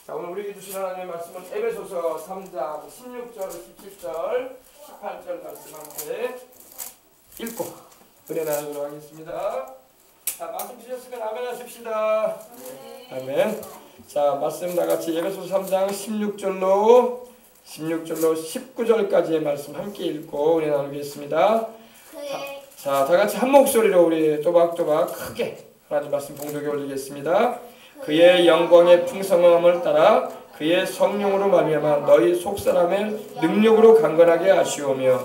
자, 오늘 우리에게 주신 하나님의 말씀은 에베소서 3장 16절, 17절, 18절 말씀 함께 읽고 은혜 나누도록 하겠습니다. 자, 말씀 주셨으면 아멘 하십시다. 아멘. 자, 말씀 나같이 에베소서 3장 16절로 19절까지의 말씀 함께 읽고 은혜 나누겠습니다. 자, 다같이 한 목소리로 우리 또박또박 크게 하나님 말씀 봉독에 올리겠습니다. 그의 영광의 풍성함을 따라 그의 성령으로 말미암아 너희 속사람의 능력으로 강건하게 하시오며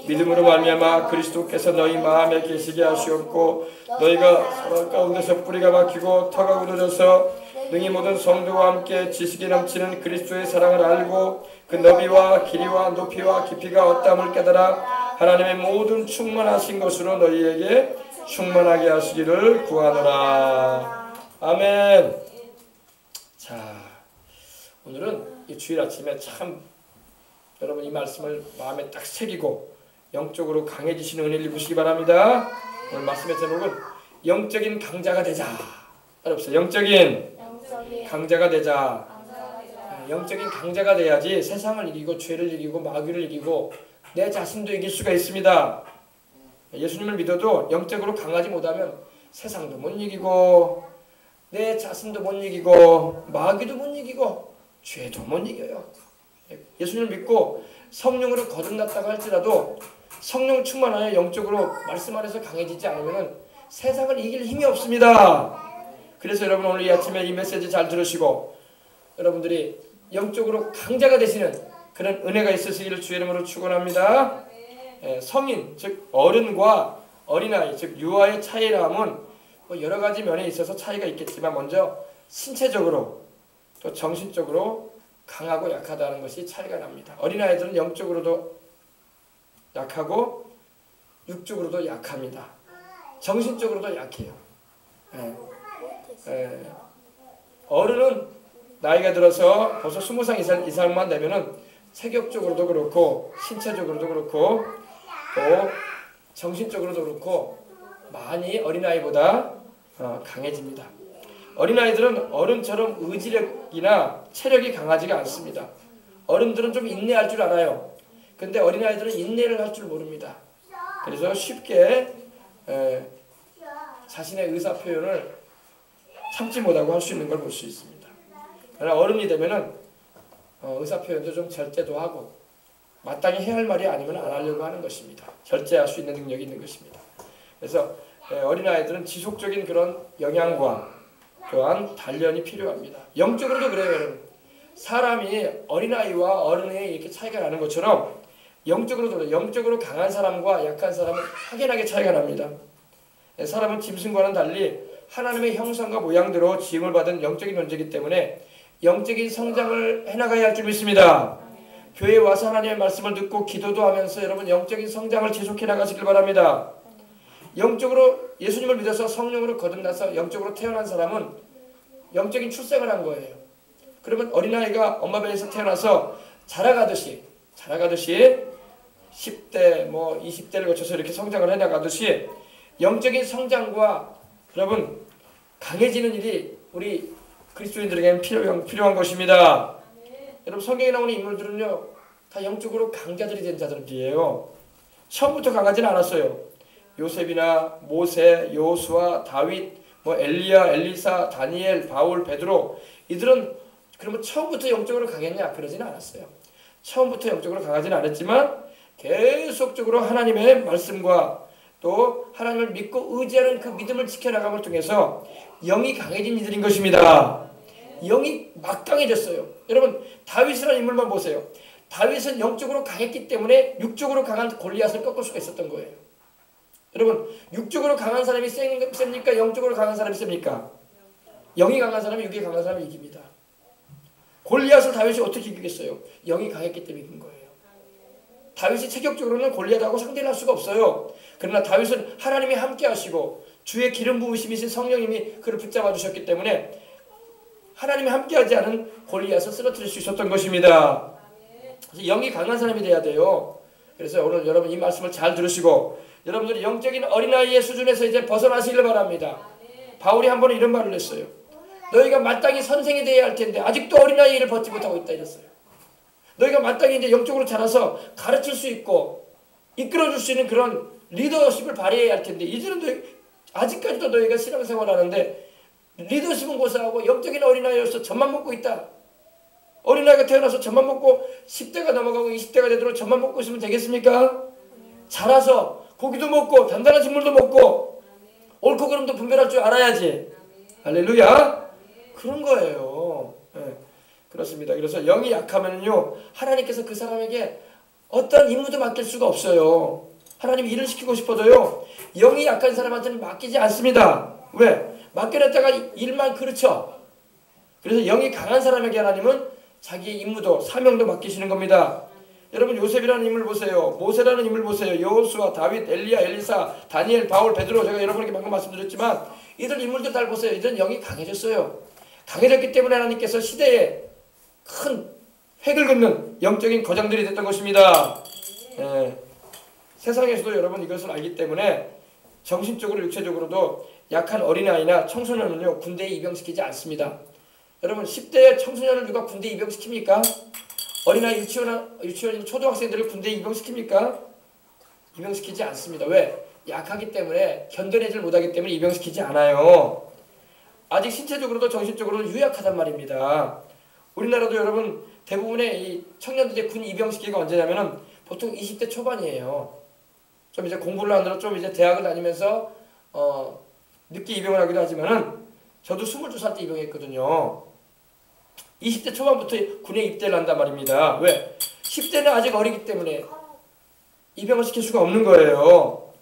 믿음으로 말미암아 그리스도께서 너희 마음에 계시게 하시옵고 너희가 서로 가운데서 뿌리가 박히고 터가 굳어져서 능히 모든 성도와 함께 지식이 넘치는 그리스도의 사랑을 알고 그 너비와 길이와 높이와 깊이가 어떠함을 깨달아 하나님의 모든 충만하신 것으로 너희에게 충만하게 하시기를 구하노라. 아멘. 자, 오늘은 이 주일 아침에 참 여러분 이 말씀을 마음에 딱 새기고 영적으로 강해지시는 은혜를 입으시기 바랍니다. 오늘 말씀의 제목은 영적인 강자가 되자. 알았어요? 영적인 강자가 되자. 영적인 강자가 돼야지 세상을 이기고 죄를 이기고 마귀를 이기고 내 자신도 이길 수가 있습니다. 예수님을 믿어도 영적으로 강하지 못하면 세상도 못 이기고 내 자신도 못 이기고 마귀도 못 이기고 죄도 못 이겨요. 예수님을 믿고 성령으로 거듭났다고 할지라도 성령 충만하여 영적으로 말씀 안에서 강해지지 않으면 세상을 이길 힘이 없습니다. 그래서 여러분 오늘 이 아침에 이 메시지 잘 들으시고 여러분들이 영적으로 강자가 되시는 그런 은혜가 있으시기를 주의 이름으로 축원합니다. 성인 즉 어른과 어린아이 즉 유아의 차이람은 여러 가지 면에 있어서 차이가 있겠지만 먼저 신체적으로 또 정신적으로 강하고 약하다는 것이 차이가 납니다. 어린아이들은 영적으로도 약하고 육적으로도 약합니다. 정신적으로도 약해요. 어른은 나이가 들어서 벌써 20살 이상만 되면은 체격적으로도 그렇고 신체적으로도 그렇고 또 정신적으로도 그렇고 많이 어린아이보다 강해집니다. 어린아이들은 어른처럼 의지력이나 체력이 강하지가 않습니다. 어른들은 좀 인내할 줄 알아요. 근데 어린아이들은 인내를 할 줄 모릅니다. 그래서 쉽게 자신의 의사표현을 참지 못하고 할 수 있는 걸 볼 수 있습니다. 그러나 어른이 되면은 의사표현도 좀 절제도 하고 마땅히 해야 할 말이 아니면 안 하려고 하는 것입니다. 절제할 수 있는 능력이 있는 것입니다. 그래서 어린아이들은 지속적인 그런 영양과 또한 단련이 필요합니다. 영적으로도 그래요, 여러분. 사람이 어린아이와 어른의 이렇게 차이가 나는 것처럼 영적으로 강한 사람과 약한 사람은 확연하게 차이가 납니다. 사람은 짐승과는 달리 하나님의 형상과 모양대로 지음을 받은 영적인 존재이기 때문에 영적인 성장을 해나가야 할 줄 믿습니다. 교회에 와서 하나님의 말씀을 듣고 기도도 하면서 여러분 영적인 성장을 지속해 나가시길 바랍니다. 영적으로 예수님을 믿어서 성령으로 거듭나서 영적으로 태어난 사람은 영적인 출생을 한 거예요. 그러면 어린아이가 엄마 배에서 태어나서 자라가듯이 10대 20대를 거쳐서 이렇게 성장을 해나가듯이 영적인 성장과 여러분 강해지는 일이 우리 그리스도인들에게는 필요한 것입니다. 여러분 성경에 나오는 인물들은요 다 영적으로 강자들이 된 자들이에요. 처음부터 강하지는 않았어요. 요셉이나 모세, 여호수아, 다윗, 엘리야, 엘리사, 다니엘, 바울, 베드로 이들은 그러면 처음부터 영적으로 강했냐? 그러지는 않았어요. 처음부터 영적으로 강하지는 않았지만 계속적으로 하나님의 말씀과 또 하나님을 믿고 의지하는 그 믿음을 지켜나감을 통해서 영이 강해진 이들인 것입니다. 영이 막 강해졌어요. 여러분 다윗이라는 인물만 보세요. 다윗은 영적으로 강했기 때문에 육적으로 강한 골리앗을 꺾을 수가 있었던 거예요. 여러분 육적으로 강한 사람이 셉니까? 영적으로 강한 사람이 셉니까? 영이 강한 사람이 육이 강한 사람이 이깁니다. 골리앗을 다윗이 어떻게 이기겠어요? 영이 강했기 때문에 이긴 거예요. 다윗이 체격적으로는 골리앗하고 상대를 할 수가 없어요. 그러나 다윗은 하나님이 함께 하시고 주의 기름 부으심이신 성령님이 그를 붙잡아 주셨기 때문에 하나님이 함께하지 않은 골리앗을 쓰러뜨릴 수 있었던 것입니다. 그래서 영이 강한 사람이 돼야 돼요. 그래서 오늘 여러분 이 말씀을 잘 들으시고 여러분들이 영적인 어린아이의 수준에서 이제 벗어나시길 바랍니다. 바울이 한 번은 이런 말을 했어요. 너희가 마땅히 선생이 되어야 할 텐데 아직도 어린아이를 벗지 못하고 있다 이랬어요. 너희가 마땅히 이제 영적으로 자라서 가르칠 수 있고 이끌어줄 수 있는 그런 리더십을 발휘해야 할 텐데 이제는 아직까지도 너희가 신앙생활 하는데 리더십은 고사하고 영적인 어린아이로서 젖만 먹고 있다. 어린아이가 태어나서 젖만 먹고 10대가 넘어가고 20대가 되도록 젖만 먹고 있으면 되겠습니까? 자라서 고기도 먹고 단단한 식물도 먹고 옳고 그름도 분별할 줄 알아야지. 할렐루야. 그런 거예요. 네. 그렇습니다. 그래서 영이 약하면요 하나님께서 그 사람에게 어떤 임무도 맡길 수가 없어요. 하나님이 일을 시키고 싶어도요 영이 약한 사람한테는 맡기지 않습니다. 왜? 맡겨놨다가 일만 그르쳐. 그래서 영이 강한 사람에게 하나님은 자기의 임무도 사명도 맡기시는 겁니다. 여러분 요셉이라는 인물 보세요. 모세라는 인물 보세요. 여호수아, 다윗, 엘리야, 엘리사, 다니엘, 바울, 베드로 제가 여러분에게 방금 말씀드렸지만 이들 인물들 잘 보세요. 이들은 영이 강해졌어요. 강해졌기 때문에 하나님께서 시대에 큰 획을 긋는 영적인 거장들이 됐던 것입니다. 예. 세상에서도 여러분 이것을 알기 때문에 정신적으로 육체적으로도 약한 어린아이나 청소년은요 군대에 입영시키지 않습니다. 여러분 10대의 청소년을 누가 군대에 입영시킵니까? 어린아이 유치원 초등학생들을 군대에 입영시킵니까? 입영시키지 않습니다. 왜? 약하기 때문에 견뎌내질 못하기 때문에 입영시키지 않아요. 아직 신체적으로도 정신적으로도 유약하단 말입니다. 우리나라도 여러분 대부분의 이 청년들의 군 입영시키기가 언제냐면은 보통 20대 초반이에요. 좀 이제 공부를 하느라 좀 이제 대학을 다니면서 늦게 입영을 하기도 하지만은 저도 22살 때 입영했거든요. 20대 초반부터 군에 입대를 한단 말입니다. 왜? 10대는 아직 어리기 때문에 입영을 시킬 수가 없는 거예요.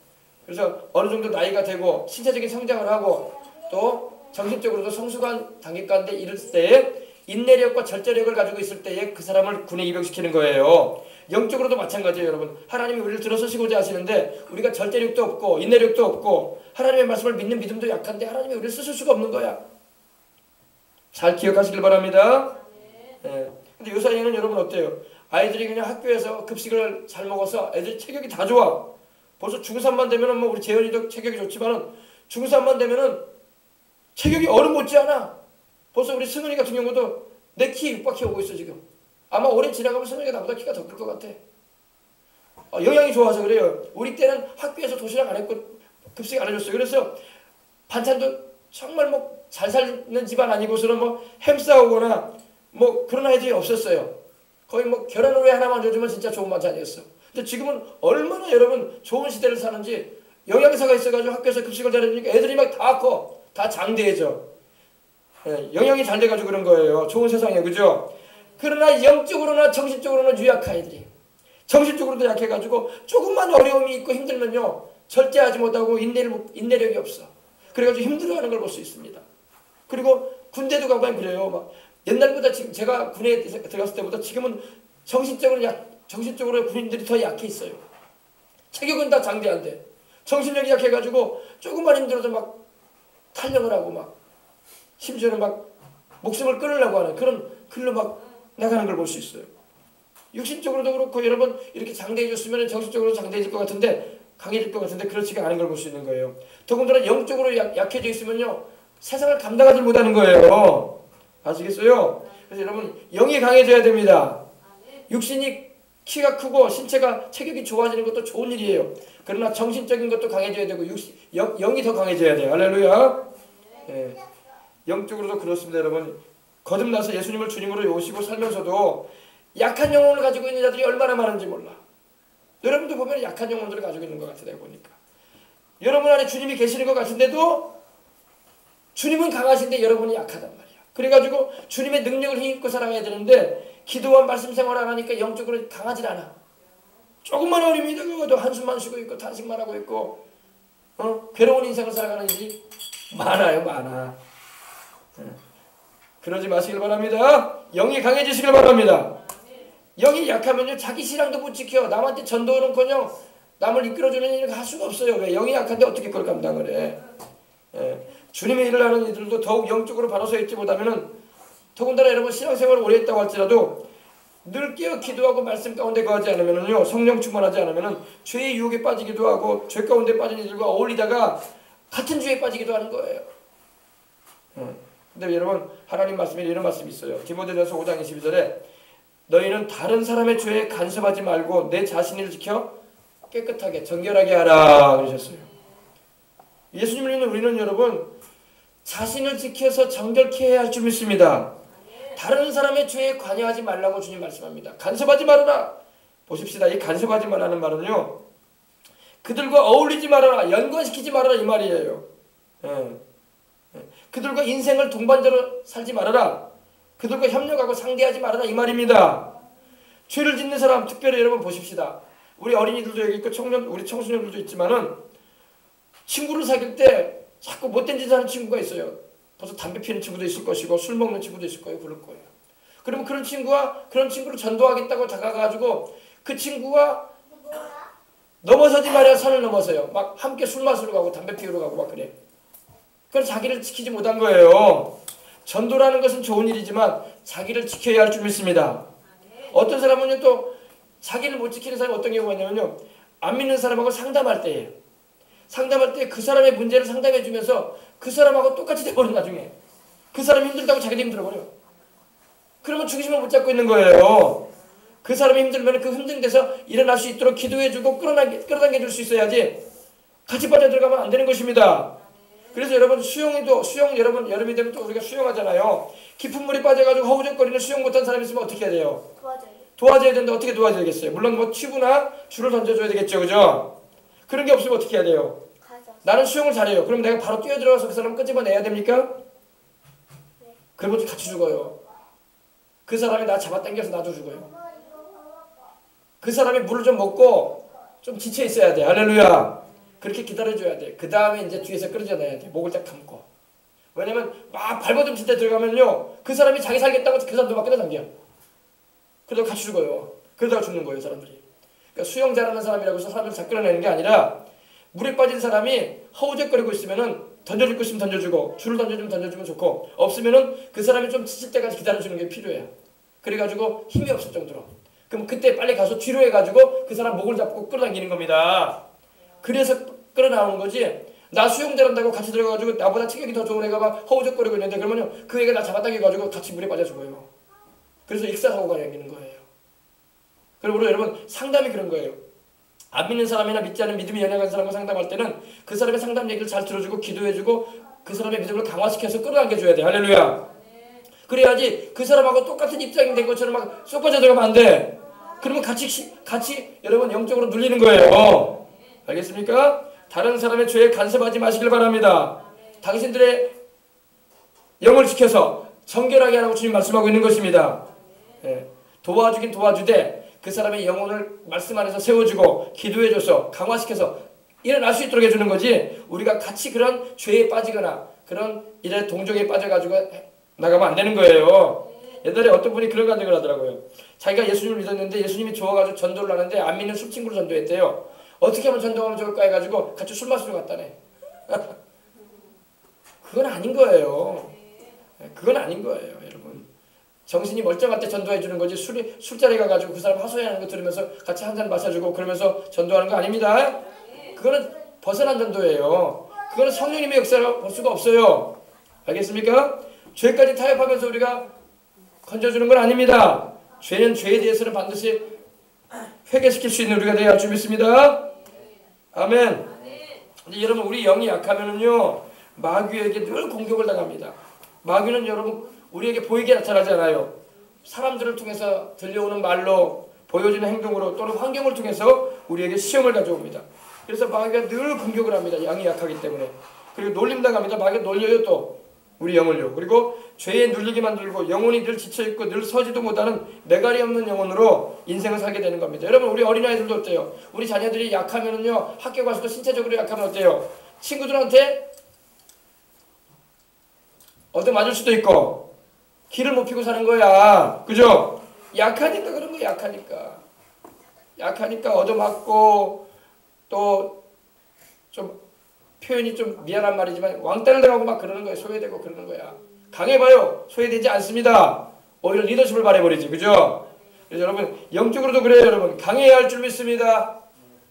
그래서 어느 정도 나이가 되고 신체적인 성장을 하고 또 정신적으로도 성숙한 단계가운데 이를 때에 인내력과 절제력을 가지고 있을 때에 그 사람을 군에 입영시키는 거예요. 영적으로도 마찬가지예요. 여러분 하나님이 우리를 들어서시고자 하시는데 우리가 절제력도 없고 인내력도 없고 하나님의 말씀을 믿는 믿음도 약한데 하나님이 우리를 쓰실 수가 없는 거야. 잘 기억하시길 바랍니다. 예. 근데 요사이에는 여러분 어때요? 아이들이 그냥 학교에서 급식을 잘 먹어서 애들 체격이 다 좋아. 벌써 중3만 되면은 뭐 우리 재현이도 체격이 좋지만은 중3만 되면은 체격이 어른 못지않아. 벌써 우리 승은이 같은 경우도 내 키 육박해 오고 있어 지금. 아마 오래 지나가면 승은이가 나보다 키가 더 클 것 같아. 영양이 좋아서 그래요. 우리 때는 학교에서 도시락 안 했고 급식 안 해줬어요. 그래서 반찬도 정말 뭐 잘 사는 집안 아니고서는 뭐 햄 싸오거나 뭐 그런 아이들이 없었어요. 거의 뭐 계란 후라이 하나만 줘주면 진짜 좋은 반찬이었어. 근데 지금은 얼마나 여러분 좋은 시대를 사는지 영양사가 있어가지고 학교에서 급식을 잘해주니까 애들이 막 다 커. 다 장대해져. 예, 영양이 잘 돼가지고 그런 거예요. 좋은 세상에 그죠? 그러나 영적으로나 정신적으로는 유약한 아이들이 정신적으로도 약해가지고 조금만 어려움이 있고 힘들면요 절제하지 못하고 인내력이 없어. 그래가지고 힘들어하는 걸 볼 수 있습니다. 그리고 군대도 가보면 그래요. 막 옛날보다 지금 제가 군에 들어갔을 때보다 지금은 정신적으로 군인들이 더 약해 있어요. 체격은 다 장대한데 정신력이 약해가지고 조금만 힘들어도 막 탈령을 하고 막 심지어는 막 목숨을 끊으려고 하는 그런 글로 막 나가는 걸 볼 수 있어요. 육신적으로도 그렇고 여러분 이렇게 장대해졌으면 정신적으로 장대해질 것 같은데 강해질 것 같은데 그렇지가 않은 걸 볼 수 있는 거예요. 더군다나 영적으로 약해져 있으면요 세상을 감당하지 못하는 거예요. 아시겠어요? 그래서 여러분 영이 강해져야 됩니다. 육신이 키가 크고 신체가 체격이 좋아지는 것도 좋은 일이에요. 그러나 정신적인 것도 강해져야 되고 영이 더 강해져야 돼요. 할렐루야. 예. 영적으로도 그렇습니다. 여러분 거듭나서 예수님을 주님으로 모시고 살면서도 약한 영혼을 가지고 있는 자들이 얼마나 많은지 몰라. 여러분도 보면 약한 영혼들을 가지고 있는 것 같아 내가 보니까. 여러분 안에 주님이 계시는 것 같은데도 주님은 강하신데 여러분이 약하단 말이야. 그래가지고 주님의 능력을 힘입고 살아가야 되는데 기도와 말씀 생활을 안 하니까 영적으로 강하질 않아. 조금만 어림이 되고도 한숨만 쉬고 있고 탄식만 하고 있고 괴로운 인생을 살아가는 일이 많아요. 많아. 그러지 마시길 바랍니다. 영이 강해지시길 바랍니다. 영이 약하면요 자기 신앙도 못 지켜. 남한테 전도는커녕 남을 이끌어주는 일을 할 수가 없어요. 왜? 영이 약한데 어떻게 그걸 감당을 해? 예. 주님의 일을 하는 이들도 더욱 영적으로 바로 서 있지 못하면은 더군다나 여러분 신앙생활을 오래 했다고 할지라도 늘 깨어 기도하고 말씀 가운데 거하지 않으면은요 성령 충만하지 않으면은 죄의 유혹에 빠지기도 하고 죄 가운데 빠진 이들과 어울리다가 같은 죄에 빠지기도 하는 거예요. 근데 여러분 하나님 말씀에 이런 말씀이 있어요. 디모데전서 5장 22절에 너희는 다른 사람의 죄에 간섭하지 말고 내 자신을 지켜 깨끗하게 정결하게 하라 그러셨어요. 예수님을 믿는 우리는 여러분 자신을 지켜서 정결케 해야 할 줄 믿습니다. 다른 사람의 죄에 관여하지 말라고 주님 말씀합니다. 간섭하지 말아라. 보십시다. 이 간섭하지 말라는 말은요. 그들과 어울리지 말아라. 연관시키지 말아라 이 말이에요. 그들과 인생을 동반자로 살지 말아라. 그들과 협력하고 상대하지 말아라 이 말입니다. 죄를 짓는 사람 특별히 여러분 보십시다. 우리 어린이들도 여기 있고 우리 청소년들도 있지만은 친구를 사귈 때 자꾸 못된 짓을 하는 친구가 있어요. 벌써 담배 피우는 친구도 있을 것이고 술 먹는 친구도 있을 거예요. 그럴 거예요. 그러면 그런 친구를 전도하겠다고 다가가가지고 그 친구가 넘어서지 말아야 선을 넘어서요. 막 함께 술 마시러 가고 담배 피우러 가고 막 그래. 그래서 자기를 지키지 못한 거예요. 전도라는 것은 좋은 일이지만 자기를 지켜야 할 줄 믿습니다. 어떤 사람은요 또 자기를 못 지키는 사람이 어떤 경우가 있냐면요. 안 믿는 사람하고 상담할 때예요. 상담할 때 그 사람의 문제를 상담해 주면서 그 사람하고 똑같이 돼버려 나중에. 그 사람이 힘들다고 자기도 힘들어버려. 그러면 중심을 못 잡고 있는 거예요. 그 사람이 힘들면 그 힘든 데서 일어날 수 있도록 기도해주고 끌어당겨 줄 수 있어야지 같이 빠져들어가면 안 되는 것입니다. 그래서 여러분 수영 여러분 여름이 되면 또 우리가 수영하잖아요. 깊은 물에 빠져가지고 허우적거리는 수영 못한 사람이 있으면 어떻게 해야 돼요? 도와줘야 되는데 어떻게 도와줘야겠어요? 물론 뭐 튜브나 줄을 던져줘야 되겠죠, 그죠? 그런 게 없으면 어떻게 해야 돼요? 나는 수영을 잘해요. 그럼 내가 바로 뛰어들어가서 그 사람 끄집어내야 됩니까? 네. 그러면 같이 죽어요. 그 사람이 나 잡아당겨서 나도 죽어요. 그 사람이 물을 좀 먹고 좀 지쳐 있어야 돼. 할렐루야. 그렇게 기다려줘야 돼. 그 다음에 이제 뒤에서 끌어내야 돼. 목을 딱 감고. 왜냐면 막 발버둥 칠 때 들어가면요. 그 사람이 자기 살겠다고 그 사람도 막 끌어당겨. 그러다가 같이 죽어요. 그러다가 죽는 거예요, 사람들이. 그러니까 수영 잘하는 사람이라고 해서 사람들을 잘 끌어내는 게 아니라 물에 빠진 사람이 허우적거리고 있으면은 던져줄 거 있으면 던져주고 줄을 던져주면 좋고 없으면은 그 사람이 좀 지칠 때까지 기다려주는 게 필요해요. 그래가지고 힘이 없을 정도로. 그럼 그때 빨리 가서 뒤로 해가지고 그 사람 목을 잡고 끌어당기는 겁니다. 그래서 끌어나오는 거지. 나 수영 잘한다고 같이 들어가가지고 나보다 체격이 더 좋은 애가 막 허우적거리고 있는데 그러면요 그 애가 나 잡아당겨가지고 같이 물에 빠져 죽어요. 그래서 익사사고가 생기는 거예요. 그리고 여러분 상담이 그런 거예요. 안 믿는 사람이나 믿지 않는 믿음이 연약한 사람과 상담할 때는 그 사람의 상담 얘기를 잘 들어주고 기도해주고 그 사람의 믿음을 강화시켜서 끌어당겨줘야 돼. 할렐루야. 그래야지 그 사람하고 똑같은 입장이 된 것처럼 막 쏙 빠져 들어가면 안 돼. 그러면 같이 여러분 영적으로 눌리는 거예요. 알겠습니까? 다른 사람의 죄에 간섭하지 마시길 바랍니다. 당신들의 영을 지켜서 정결하게 하라고 주님 말씀하고 있는 것입니다. 도와주긴 도와주되 그 사람의 영혼을 말씀 안에서 세워주고 기도해줘서 강화시켜서 일어날 수 있도록 해주는 거지 우리가 같이 그런 죄에 빠지거나 그런 일에 동정에 빠져가지고 나가면 안 되는 거예요. 옛날에 어떤 분이 그런 간증을 하더라고요. 자기가 예수님을 믿었는데 예수님이 좋아가지고 전도를 하는데 안 믿는 술친구를 전도했대요. 어떻게 하면 전도하면 좋을까 해가지고 같이 술 마시러 갔다네. 그건 아닌 거예요. 그건 아닌 거예요, 여러분. 정신이 멀쩡할 때 전도해 주는 거지 술자리 가가지고 그 사람 하소연하는 거 들으면서 같이 한 잔 마셔주고 그러면서 전도하는 거 아닙니다. 그거는 벗어난 전도예요. 그거는 성령님의 역사를 볼 수가 없어요. 알겠습니까? 죄까지 타협하면서 우리가 건져주는 건 아닙니다. 죄는 죄에 대해서는 반드시 회개시킬 수 있는 우리가 되어야 할 줄 믿습니다. 아멘. 근데 여러분 우리 영이 약하면은요 마귀에게 늘 공격을 당합니다. 마귀는 여러분 우리에게 보이게 나타나지 않아요. 사람들을 통해서 들려오는 말로 보여지는 행동으로 또는 환경을 통해서 우리에게 시험을 가져옵니다. 그래서 마귀가 늘 공격을 합니다. 영이 약하기 때문에. 그리고 놀림당합니다. 마귀가 놀려요 또 우리 영을요. 그리고 죄에 눌리게 만들고 영혼이 늘 지쳐있고 늘 서지도 못하는 매갈이 없는 영혼으로 인생을 살게 되는 겁니다. 여러분 우리 어린아이들도 어때요? 우리 자녀들이 약하면은요 학교 가서도 신체적으로 약하면 어때요? 친구들한테 얻어맞을 수도 있고 기를 못 피고 사는 거야. 그죠? 약하니까 그런 거야. 약하니까 얻어맞고 또 좀 표현이 좀 미안한 말이지만 왕따를 당하고 막 그러는 거예요. 소외되고 그러는 거야. 강해봐요. 소외되지 않습니다. 오히려 리더십을 발휘해버리지. 그죠? 그래서 여러분 영적으로도 그래요. 여러분 강해야 할 줄 믿습니다.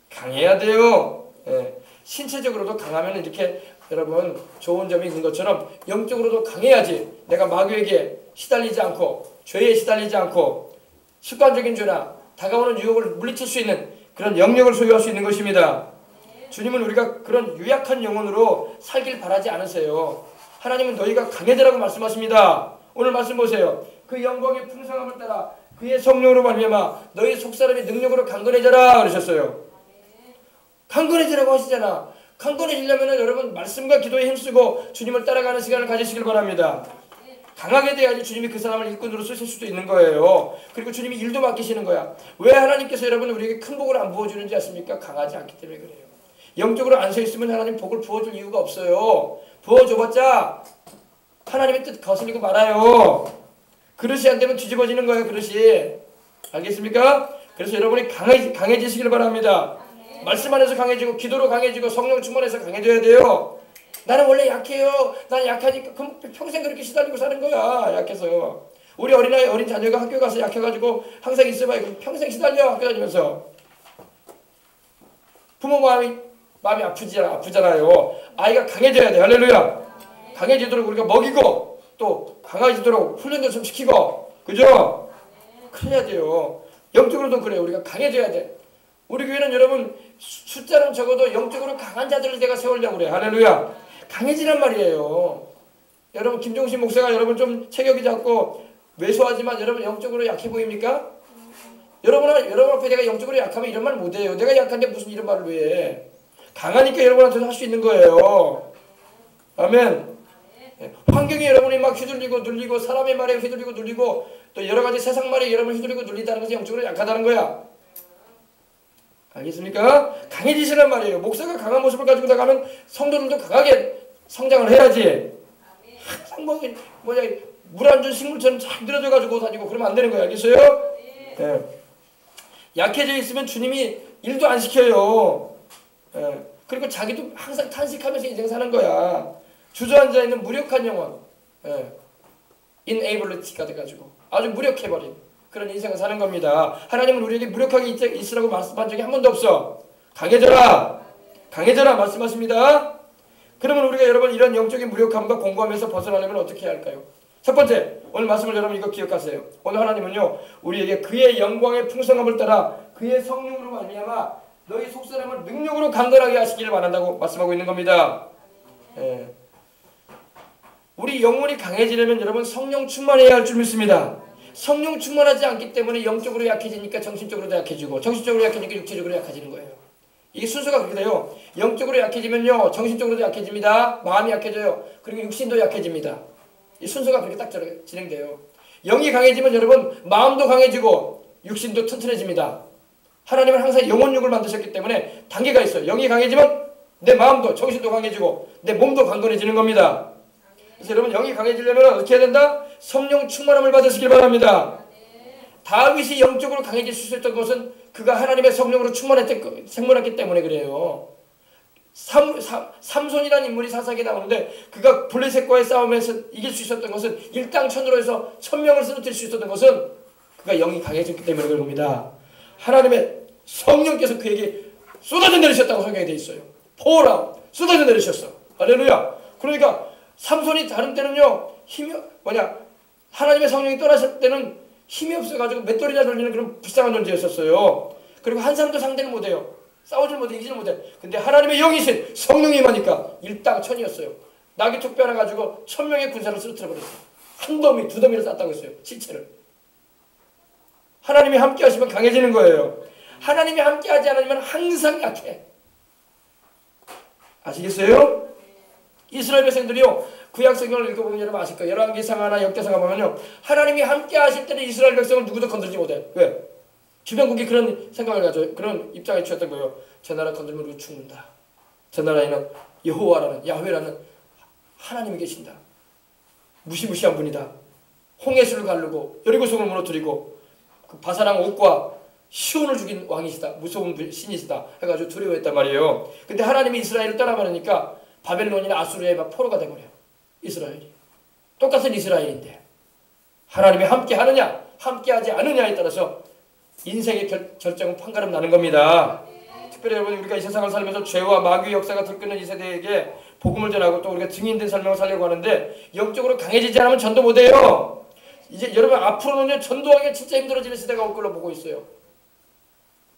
강해야 돼요. 예. 신체적으로도 강하면 이렇게 여러분 좋은 점이 있는 것처럼 영적으로도 강해야지 내가 마귀에게 시달리지 않고 죄에 시달리지 않고 습관적인 죄나 다가오는 유혹을 물리칠 수 있는 그런 영역을 소유할 수 있는 것입니다. 주님은 우리가 그런 유약한 영혼으로 살길 바라지 않으세요. 하나님은 너희가 강해지라고 말씀하십니다. 오늘 말씀 보세요. 그 영광의 풍성함을 따라 그의 성령으로 말미암아 너희 속사람이 능력으로 강건해져라 그러셨어요. 강건해지라고 하시잖아. 강건해지려면 여러분 말씀과 기도에 힘쓰고 주님을 따라가는 시간을 가지시길 바랍니다. 강하게 돼야지 주님이 그 사람을 일꾼으로 쓰실 수도 있는 거예요. 그리고 주님이 일도 맡기시는 거야. 왜 하나님께서 여러분 우리에게 큰 복을 안 부어주는지 아십니까? 강하지 않기 때문에 그래요. 영적으로 안 서 있으면 하나님 복을 부어줄 이유가 없어요. 부어줘봤자 하나님의 뜻 거슬리고 말아요. 그릇이 안 되면 뒤집어지는 거예요. 그릇이. 알겠습니까? 그래서 여러분이 강해지시길 바랍니다. 말씀 안에서 강해지고 기도로 강해지고 성령 충만해서 강해져야 돼요. 나는 원래 약해요. 난 약하니까 그럼 평생 그렇게 시달리고 사는 거야. 약해서. 우리 어린 자녀가 학교 가서 약해가지고 항상 있어봐요. 그럼 평생 시달려 학교 다니면서. 부모 마음이 아프잖아요. 아이가 강해져야 돼. 할렐루야. 강해지도록 우리가 먹이고 또 강해지도록 훈련도 좀 시키고 그죠? 그래야 돼요. 영적으로도 그래요. 우리가 강해져야 돼. 우리 교회는 여러분 숫자는 적어도 영적으로 강한 자들을 내가 세우려고 그래. 할렐루야. 강해지란 말이에요. 여러분 김종신 목사가 여러분 좀 체격이 작고 왜소하지만 여러분 영적으로 약해 보입니까? 여러분 앞에 내가 영적으로 약하면 이런 말 못해요. 내가 약한데 무슨 이런 말을 왜 해? 강하니까 여러분한테도 할 수 있는 거예요. 아멘. 환경이 여러분이 막 휘둘리고 눌리고 사람의 말에 휘둘리고 눌리고 또 여러 가지 세상 말에 여러분 휘둘리고 눌린다는 것이 영적으로 약하다는 거야. 알겠습니까? 강해지시란 말이에요. 목사가 강한 모습을 가지고 나가면 성도들도 강하게 성장을 해야지. 항상 물 안 준 식물처럼 잘 늘어져 가지고 다니고 그러면 안 되는 거예요. 알겠어요? 네. 약해져 있으면 주님이 일도 안 시켜요. 네. 그리고 자기도 항상 탄식하면서 인생 사는 거야. 주저앉아 있는 무력한 영혼. 네. inability가 돼가지고 아주 무력해버린 그런 인생을 사는 겁니다. 하나님은 우리에게 무력하게 있으라고 말씀한 적이 한 번도 없어. 강해져라. 강해져라 말씀하십니다. 그러면 우리가 여러분 이런 영적인 무력함과 공고함에서 벗어나려면 어떻게 해야 할까요? 첫 번째, 오늘 말씀을 여러분 이거 기억하세요. 오늘 하나님은요 우리에게 그의 영광의 풍성함을 따라 그의 성령으로 말미암아 너희 속사람을 능력으로 강건하게 하시기를 바란다고 말씀하고 있는 겁니다. 예. 우리 영혼이 강해지려면 여러분 성령 충만해야 할 줄 믿습니다. 성령 충만하지 않기 때문에 영적으로 약해지니까 정신적으로도 약해지고 정신적으로 약해지니까 육체적으로 약해지는 거예요. 이게 순서가 그렇게 돼요. 영적으로 약해지면요 정신적으로도 약해집니다. 마음이 약해져요. 그리고 육신도 약해집니다. 이 순서가 그렇게 딱 진행돼요. 영이 강해지면 여러분 마음도 강해지고 육신도 튼튼해집니다. 하나님은 항상 영혼육을 만드셨기 때문에 단계가 있어요. 영이 강해지면 내 마음도 정신도 강해지고 내 몸도 강건해지는 겁니다. 그래서 여러분 영이 강해지려면 어떻게 해야 된다? 성령 충만함을 받으시길 바랍니다. 다윗이 영적으로 강해질 수 있었던 것은 그가 하나님의 성령으로 생물했기 때문에 그래요. 삼손이라는 인물이 사사기에 나오는데 그가 블레셋과의 싸움에서 이길 수 있었던 것은 일당천으로 해서 1000명을 쓰러뜨릴 수 있었던 것은 그가 영이 강해졌기 때문에 그런 겁니다. 하나님의 성령께서 그에게 쏟아져 내리셨다고 성경에 되어 있어요. 포라 쏟아져 내리셨어. 할렐루야. 그러니까 삼손이 다른 때는요 하나님의 성령이 떠나실 때는 힘이 없어가지고 맷돌이나 돌리는 그런 불쌍한 존재였었어요. 그리고 한 사람도 상대를 못해요. 싸우질 못해 이기질 못해. 근데 하나님의 영이신 성령이 임하니까 일당천이었어요. 낙이 툭 빼놔가지고 1000명의 군사를 쓰러뜨려 버렸어요. 한 더미 두 더미를 쌌다고 했어요. 시체를. 하나님이 함께 하시면 강해지는 거예요. 하나님이 함께 하지 않으면 항상 약해. 아시겠어요? 이스라엘 백성들이요 구약 성경을 읽어보면 여러분 아실 거예요. 열왕기상하나 역대상하 보면요 하나님이 함께 하실 때는 이스라엘 백성을 누구도 건들지 못해. 왜? 주변국이 그런 생각을 가져 그런 입장에 취했던 거예요. 저 나라 건들면 우리 죽는다. 저 나라에는 여호와라는 야훼라는 하나님이 계신다. 무시무시한 분이다. 홍해수를 가르고 여리고성을 무너뜨리고 그 바사랑 옥과 시온을 죽인 왕이시다. 무서운 신이시다. 해가지고 두려워했단 말이에요. 근데 하나님이 이스라엘을 떠나버리니까 바벨론이나 아수르에 막 포로가 돼버려. 이스라엘이. 똑같은 이스라엘인데 하나님이 함께 하느냐 함께 하지 않느냐에 따라서 인생의 결정은 판가름 나는 겁니다. 특별히 여러분 우리가 이 세상을 살면서 죄와 마귀의 역사가 들끓는 이 세대에게 복음을 전하고 또 우리가 증인된 설명을 살려고 하는데 영적으로 강해지지 않으면 전도 못해요. 이제 여러분 앞으로는요 전도하기가 진짜 힘들어지는 시대가 올 걸로 보고 있어요.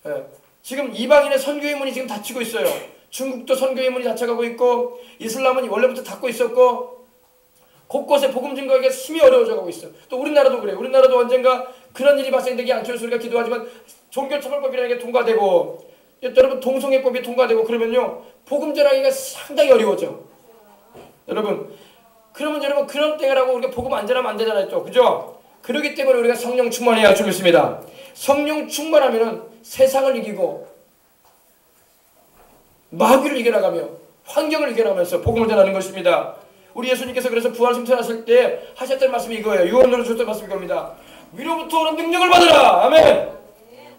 예. 지금 이방인의 선교의 문이 지금 닫히고 있어요. 중국도 선교의 문이 닫혀가고 있고 이슬람은 원래부터 닫고 있었고 곳곳에 복음 증거하기가 힘이 어려워져 가고 있어요. 또 우리나라도 그래요. 우리나라도 언젠가 그런 일이 발생되지 않기를 우리가 기도하지만 종교처벌법이라는 게 통과되고 여러분 동성애법이 통과되고 그러면요 복음 전하기가 상당히 어려워져. 여러분 그러면 여러분 그런 때라고 우리가 복음 안 전하면 안 되잖아요 또 그죠? 그렇기 때문에 우리가 성령 충만해야 할 줄 믿습니다. 성령 충만하면은 세상을 이기고 마귀를 이겨나가며 환경을 이겨나가면서 복음을 전하는 것입니다. 우리 예수님께서 그래서 부활 승천하실 때 하셨던 말씀이 이거예요. 요한으로 주셨던 말씀이 이겁니다. 위로부터 오는 능력을 받으라. 아멘.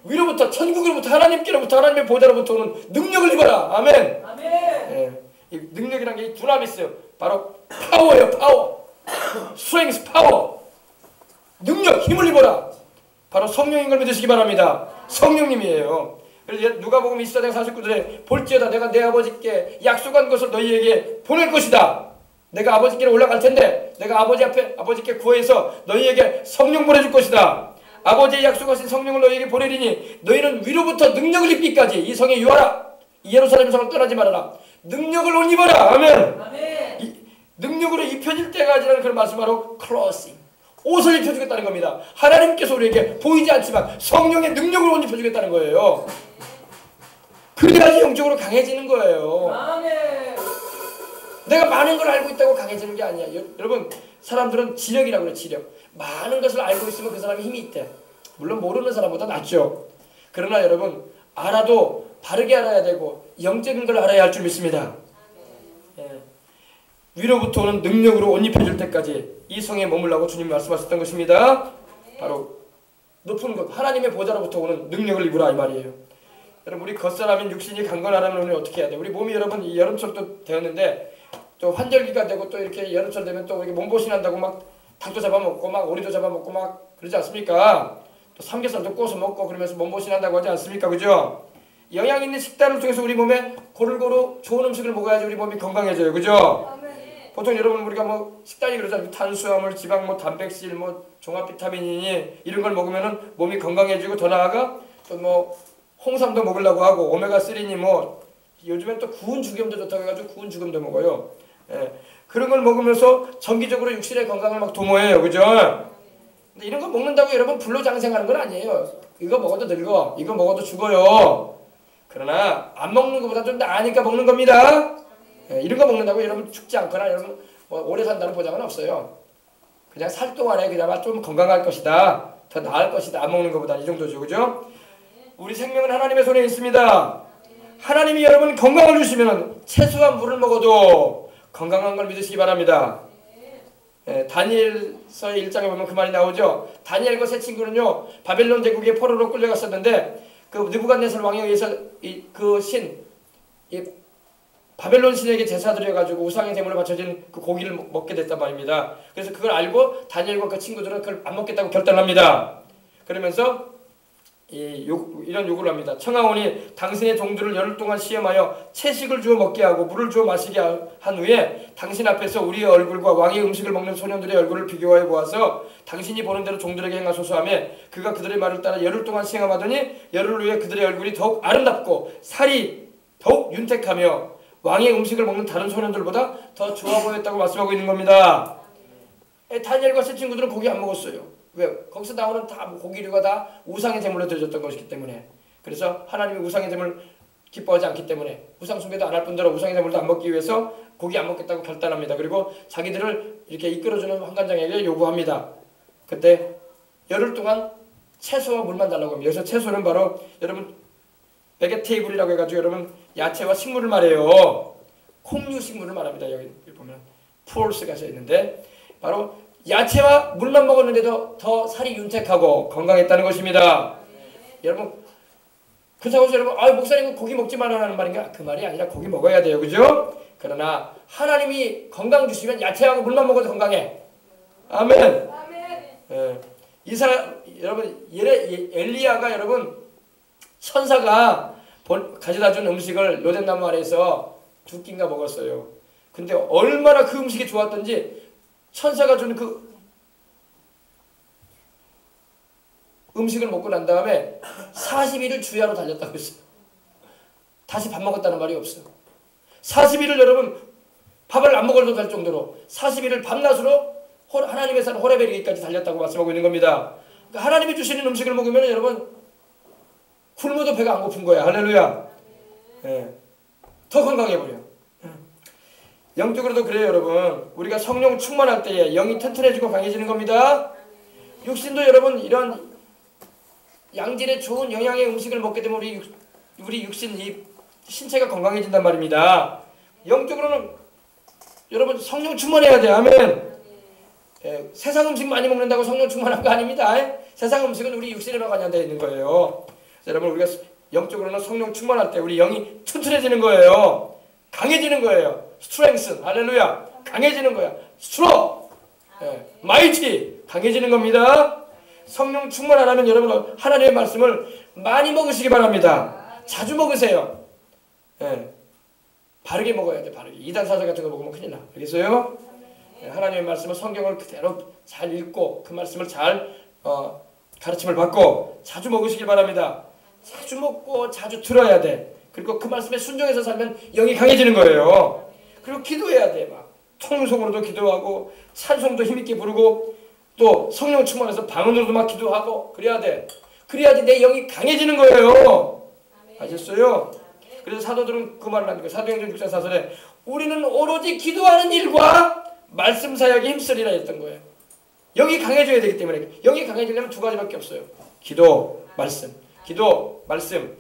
위로부터 천국으로부터 하나님께로부터 하나님의 보좌로부터 오는 능력을 입어라. 아멘. 아멘. 예, 이 능력이란 게 두나미스 바로 파워예요. 파워. 스트렝스 파워. 능력 힘을 입어라. 바로 성령인 걸 믿으시기 바랍니다. 성령님이에요. 그래서 누가복음 24장 49절에 볼지어다 내가 내 아버지께 약속한 것을 너희에게 보낼 것이다. 내가 아버지께로 올라갈 텐데 내가 아버지 앞에 아버지께 구해서 너희에게 성령 보내줄 것이다. 아버지의 약속하신 성령을 너희에게 보내리니 너희는 위로부터 능력을 입기까지 이 성에 유하라. 예루살렘 성을 떠나지 말아라. 능력을 옷 입어라. 아멘. 아멘. 능력으로 입혀질 때까지라는 그런 말씀으로 클로싱 옷을 입혀주겠다는 겁니다. 하나님께서 우리에게 보이지 않지만 성령의 능력을 옷 입혀주겠다는 거예요. 그래야지 영적으로 강해지는 거예요. 아멘. 내가 많은 걸 알고 있다고 강해지는 게 아니야. 여러분 사람들은 지력이라고 그래. 지력. 많은 것을 알고 있으면 그 사람이 힘이 있대. 물론 모르는 사람보다 낫죠. 그러나 여러분 알아도 바르게 알아야 되고 영적인 걸 알아야 할 줄 믿습니다. 예. 위로부터 오는 능력으로 옷 입혀줄 때까지 이 성에 머물라고 주님 말씀하셨던 것입니다. 바로 높은 것 하나님의 보좌로부터 오는 능력을 입으라 이 말이에요. 여러분 우리 겉사람인 육신이 강건하려면 우리 어떻게 해야 돼? 우리 몸이 여러분 이 여름철 또 되었는데 또 환절기가 되고 또 이렇게 여름철 되면 또 이렇게 몸보신한다고 막 닭도 잡아먹고 막 오리도 잡아먹고 막 그러지 않습니까? 또 삼겹살도 구워서 먹고 그러면서 몸보신한다고 하지 않습니까? 그죠? 영양 있는 식단을 통해서 우리 몸에 고루고루 좋은 음식을 먹어야지 우리 몸이 건강해져요. 그죠? 보통 여러분 우리가 뭐 식단이 그러잖아요. 탄수화물, 지방, 뭐 단백질, 뭐 종합 비타민이니 이런 걸 먹으면은 몸이 건강해지고 더 나아가 또 뭐 홍삼도 먹으려고 하고 오메가3니 뭐 요즘엔 또 구운 죽염도 좋다고 해가지고 구운 죽염도 먹어요. 예. 그런 걸 먹으면서 정기적으로 육신의 건강을 막 도모해요. 그죠? 근데 이런 거 먹는다고 여러분 불로장생하는 건 아니에요. 이거 먹어도 늙어. 이거 먹어도 죽어요. 그러나 안 먹는 것보다 좀 나으니까 먹는 겁니다. 예. 이런 거 먹는다고 여러분 죽지 않거나 여러분 뭐 오래 산다는 보장은 없어요. 그냥 살 동안에 그나마 좀 건강할 것이다. 더 나을 것이다. 안 먹는 것보다 이 정도죠. 그죠? 우리 생명은 하나님의 손에 있습니다. 하나님이 여러분 건강을 주시면 채소와 물을 먹어도 건강한 걸 믿으시기 바랍니다. 예, 다니엘서 1장에 보면 그 말이 나오죠. 다니엘과 세 친구는요 바벨론 제국의 포로로 끌려갔었는데 그 느부갓네살 왕에 의해서 바벨론 신에게 제사 드려가지고 우상의 제물을 바쳐진 그 고기를 먹게 됐단 말입니다. 그래서 그걸 알고 다니엘과 그 친구들은 그걸 안 먹겠다고 결단합니다. 그러면서 이런 요구를 합니다. 청하오니 당신의 종들을 열흘 동안 시험하여 채식을 주어 먹게 하고 물을 주어 마시게 한 후에 당신 앞에서 우리의 얼굴과 왕의 음식을 먹는 소년들의 얼굴을 비교하여 보아서 당신이 보는 대로 종들에게 행하소서 하며 그가 그들의 말을 따라 열흘 동안 시험하더니 열흘 후에 그들의 얼굴이 더욱 아름답고 살이 더욱 윤택하며 왕의 음식을 먹는 다른 소년들보다 더 좋아 보였다고 말씀하고 있는 겁니다. 다니엘과 세 친구들은 고기 안 먹었어요. 왜? 거기서 나오는 다 고기류가 다 우상의 제물로 드려졌던 것이기 때문에. 그래서 하나님이 우상의 제물 기뻐하지 않기 때문에 우상 숭배도 안 할 뿐더러 우상의 제물도 안 먹기 위해서 고기 안 먹겠다고 결단합니다. 그리고 자기들을 이렇게 이끌어주는 환관장에게 요구합니다. 그때 열흘 동안 채소와 물만 달라고 합니다. 여기서 채소는 바로 여러분 베게테이블이라고 해가지고 여러분 야채와 식물을 말해요. 콩류 식물을 말합니다. 여기 보면 푸얼스가 써 있는데 바로 야채와 물만 먹었는데도 더 살이 윤택하고 건강했다는 것입니다. 여러분 그렇다고 해서 여러분 목사님 고기 먹지 말라는 말인가? 그 말이 아니라 고기 먹어야 돼요. 그죠? 그러나 하나님이 건강 주시면 야채하고 물만 먹어도 건강해. 아멘. 예. 여러분 엘리야가 여러분 천사가 가져다 준 음식을 로뎀나무 아래에서 두 끼인가 먹었어요. 근데 얼마나 그 음식이 좋았던지 천사가 주는 그 음식을 먹고 난 다음에 40일을 주야로 달렸다고 했어요. 다시 밥 먹었다는 말이 없어요. 40일을 여러분 밥을 안 먹어도 될 정도로 40일을 밤낮으로 하나님의 산 호렙에 이르기까지 달렸다고 말씀하고 있는 겁니다. 그러니까 하나님이 주시는 음식을 먹으면 여러분 굶어도 배가 안 고픈 거야. 할렐루야. 예. 더 건강해버려. 영적으로도 그래요 여러분. 우리가 성령 충만할 때에 영이 튼튼해지고 강해지는 겁니다. 육신도 여러분 이런 양질의 좋은 영양의 음식을 먹게 되면 우리 육신 이 신체가 건강해진단 말입니다. 영적으로는 여러분 성령 충만해야 돼요. 아멘. 예, 세상 음식 많이 먹는다고 성령 충만한 거 아닙니다. 세상 음식은 우리 육신에만 관련되어 있는 거예요. 여러분 우리가 영적으로는 성령 충만할 때 우리 영이 튼튼해지는 거예요. 강해지는 거예요. 스트렝스. 할렐루야. 강해지는 거야. 스트롱. 마이티. 강해지는 겁니다. 성령 충만 안 하면 여러분 하나님의 말씀을 많이 먹으시기 바랍니다. 자주 먹으세요. 바르게 먹어야 돼. 바르게. 이단사설 같은 거 먹으면 큰일 나. 알겠어요? 하나님의 말씀을 성경을 그대로 잘 읽고 그 말씀을 잘 가르침을 받고 자주 먹으시기 바랍니다. 자주 먹고 자주 들어야 돼. 그리고 그 말씀에 순종해서 살면 영이 강해지는 거예요. 그리고 기도해야 돼. 막 통성으로도 기도하고 찬송도 힘있게 부르고 또 성령 충만해서 방언으로도 막 기도하고 그래야 돼. 그래야지 내 영이 강해지는 거예요. 아셨어요? 그래서 사도들은 그 말을 하는 거예요. 사도행전 6장 4절에 우리는 오로지 기도하는 일과 말씀 사역에 힘쓰리라 했던 거예요. 영이 강해져야 되기 때문에. 영이 강해지려면 두 가지밖에 없어요. 기도, 말씀. 기도, 말씀.